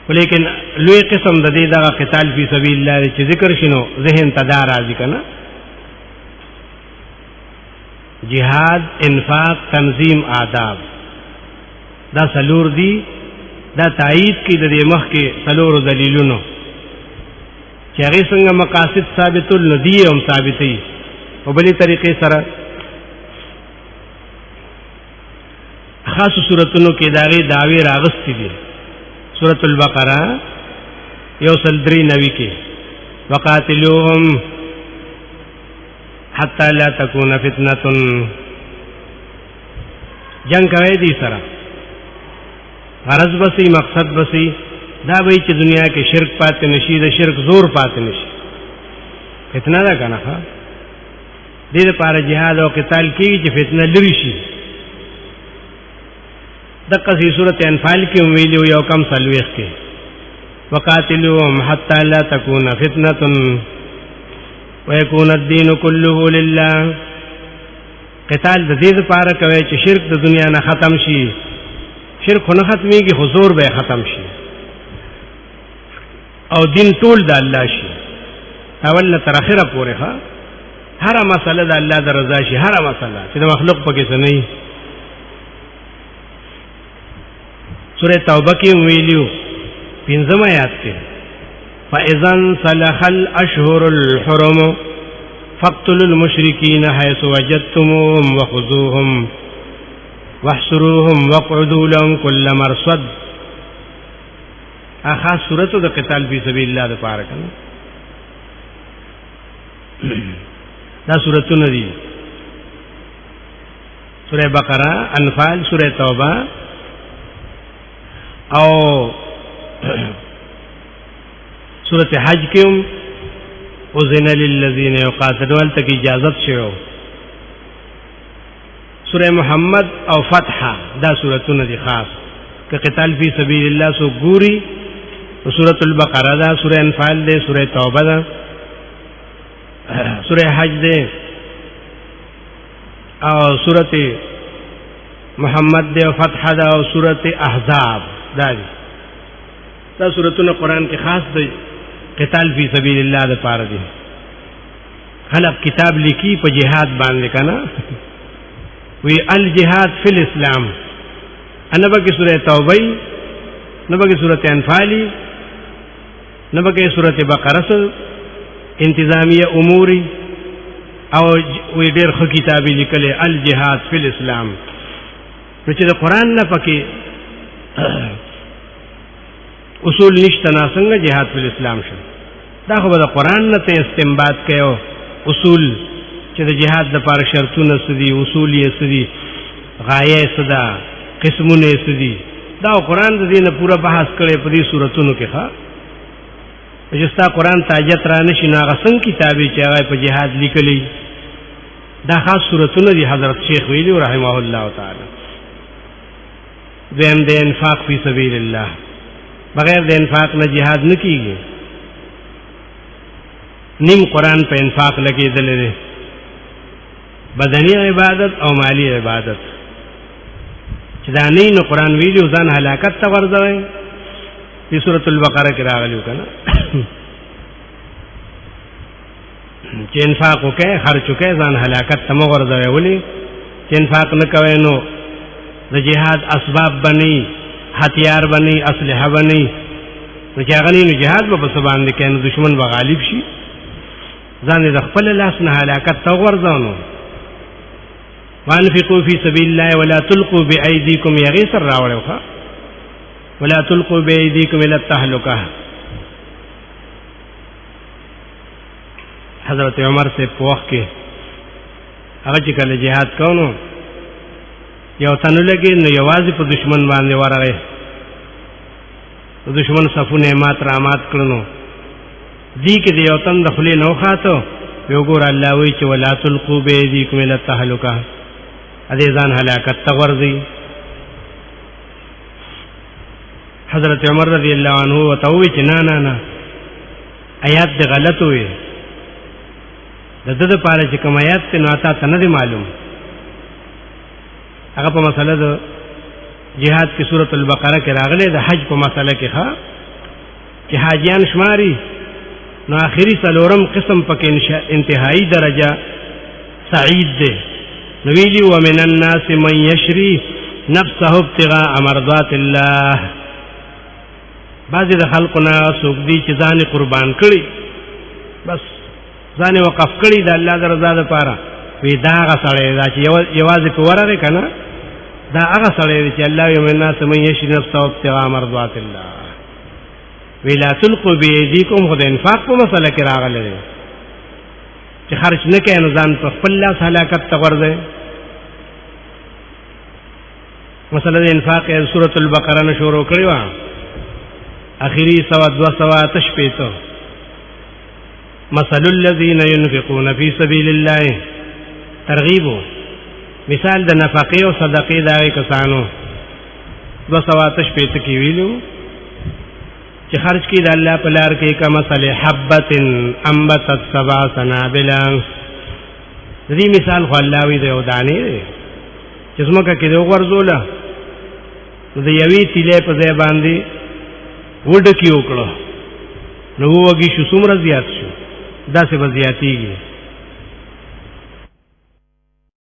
ولیکن لوی قسم د دې دغه قتال فی سبیل الله چې ذکر شنو ذهن تدار راځي کنه. جهاد، انفاق، تنظیم، آداب دا سلور دی. دا تایید کی د دې مخ کې سلور دلیلونو چې هغه څنګه مقاصد ثابتول ندی هم ثابتې په بلې طریقې سره خاص صورتونو کې داغه داوی راغستې دي. سورۃ البقرہ 193 کې وقاتلوهم حتی لا تکون فتنة، جنگ کوي دي سره غرض بسي مقصد بسي دا به چې دنیا کې شرک پاتې نشي، د شرک زور پاتې نشي. فتنه ده کنه دې لپاره جهاد او قتال کیږي چې فتنه لري شي. دغه سورۃ انفال کې ویلو یو کم سلويخ کې وقاتلوهم حتى لا تكون فتنة ويكون الدين كله لله. قتال د دې لپاره کوي چې شرک د دنیا نه ختم شي. شرک نه ختميږي، حضور به ختم شي او دین ټول د الله شي. اول تر اخره پورې هر مسله د الله د رضا شي، هر مسله چې د مخلوق پکې څه نه. سورہ توبہ کې ویلو 15 آیات کې فاذا انسلخ الاشهر الحرم فاقتلوا المشركين حيث وجدتموهم وخذوهم واحصروهم واقعدوا لهم كل مرصد. خاص صورت د قتال فی سبیل الله د پاره کنه. دا صورتونه دي سورہ بقرہ، انفال، سورہ توبہ او سورۃ حج کې هم اذن للذین یقاتلون تک اجازت شوه. سورہ محمد او فتح دا سورتونه دي خاص که قتال فی سبیل الله سو ګوري. سورۃ البقرہ دا، سورہ انفال دے، سورہ توبہ دا، سورہ حج دے او سورۃ محمد دے او فتح دا او سورۃ احزاب دا دي. دا سورتونه قرآن کې خاص دی قتال فی سبیل الله د پاره دي. خلق کتاب لیکي په جهاد باندې کنه وی الجهاد فی الاسلام. انبا کی سورہ توبہ، نبا کی سورۃ انفال، نبا کی سورۃ بقرہ انتظامیہ اموری او وی ډیر خو کتابی لیکلې الجهاد فی الاسلام. نو چې د قرآن نه پکې اصول نشته نه څنګه جهاد فی الاسلام شو. دا خو د قرآن نه ته استنباط کړو اصول چې د جهاد لپاره شرطونه سدي، اصول یې سدي، غایه سدا، قسمونه سدي. دا قرآن د دې نه پورا بحث کړي په دې سوراتونو کې ښا. چې ستا قرآن تاجت را نشي نو هغه څنګه کتابي چې هغه په جهاد لیکلي. دا خاص سوراتونه دي حضرت شیخ ویلی رحمه الله تعالی. دیم د انفاق فی سبیل الله، بغیر د انفاق نه جهاد نه کیږي. نیم قرآن په انفاق لګیدل دي، بدنی عبادت او مالی عبادت. چې دا نه نو قرآن ویلو ځان هلاکت ته ورځوي. په سورۃ البقرہ کې راغلیو کنه چې انفاق وکړي، خرچ وکړي، ځان هلاکت ته ورځوي. ولې چې انفاق نه کوي نو د جهاد اسباب بني، هتیار بني، اسلحه بني. نو چې هغه نه جهاد په سبان دي کنه دشمن به غالب شي. ځان د خپل لاس نه هلاکت ته ورځونو. وانفقوا فی سبیل الله ولا تلقوا بأيديكم یغیثر راوړو ښا ولا تلقوا بأيديكم الى التهلكه. حضرت عمر سے په وخت کې هغه چې کله jihad کوو یو تنو لګي نو یوازې په دشمن باندې ورغی. دشمن صفونه مات رامات کړنو دی کې یو تن د خلی نو خاطو یو ګور الله وی چې ولا تلقوا بأيديكم الى التهلكه. ادې ځان هلاکت ته ورځي. حضرت عمر رضی الله عنه وتوي چې نه آیات دې غلط وي، د دې لپاره چې کوم آیات ته نه تا نه معلوم. هغه په مسله د جهاد کې سورۃ البقره کې راغلي، د حج په مسله کې ښه چې حاجیان شماري نو آخري څلورم قسم پکې انتهایی درجه سعید ده. نو ویلی ومن الناس من یشری نفسه ابتغاء مرضات الله، بعضې د خلقونه څوک دي چې ځان قربان کړي، بس ځان وقف کړي د الله د رضا لپاره. وی دا هغه سړی دا چې یوازې په ورغی که نه، دا هغه سړی دی چې الله ومن الناس من یشری نفسه ابتغاء مرضات الله. وی لا تلقوا بأیدیکم، خو د انفاق په مسله کې راغلی دی چې خرچ نه کوې نو ځان په خپل لاس هلاکت ته غورځوې. مسله د انفاق یې سورۃ البقره نه شروع کړې وه، اخري 288 مثل الذين ينفقون في سبيل الله، ترغیب مثال د نفقې او صدقې د هغې کسانو 288 کې ویلو چې خرج کړي د الله په لار کې کمثل حبة انبتت 7 سنابل. د دې مثال خو الله وی د یو دانې دی چې ځمکه کې د وغورځوله نو د یوې تیلې په ځای باندې وډکي وکړو نو وږي شو، څومره زیات شو، داسې به زیاتېږي.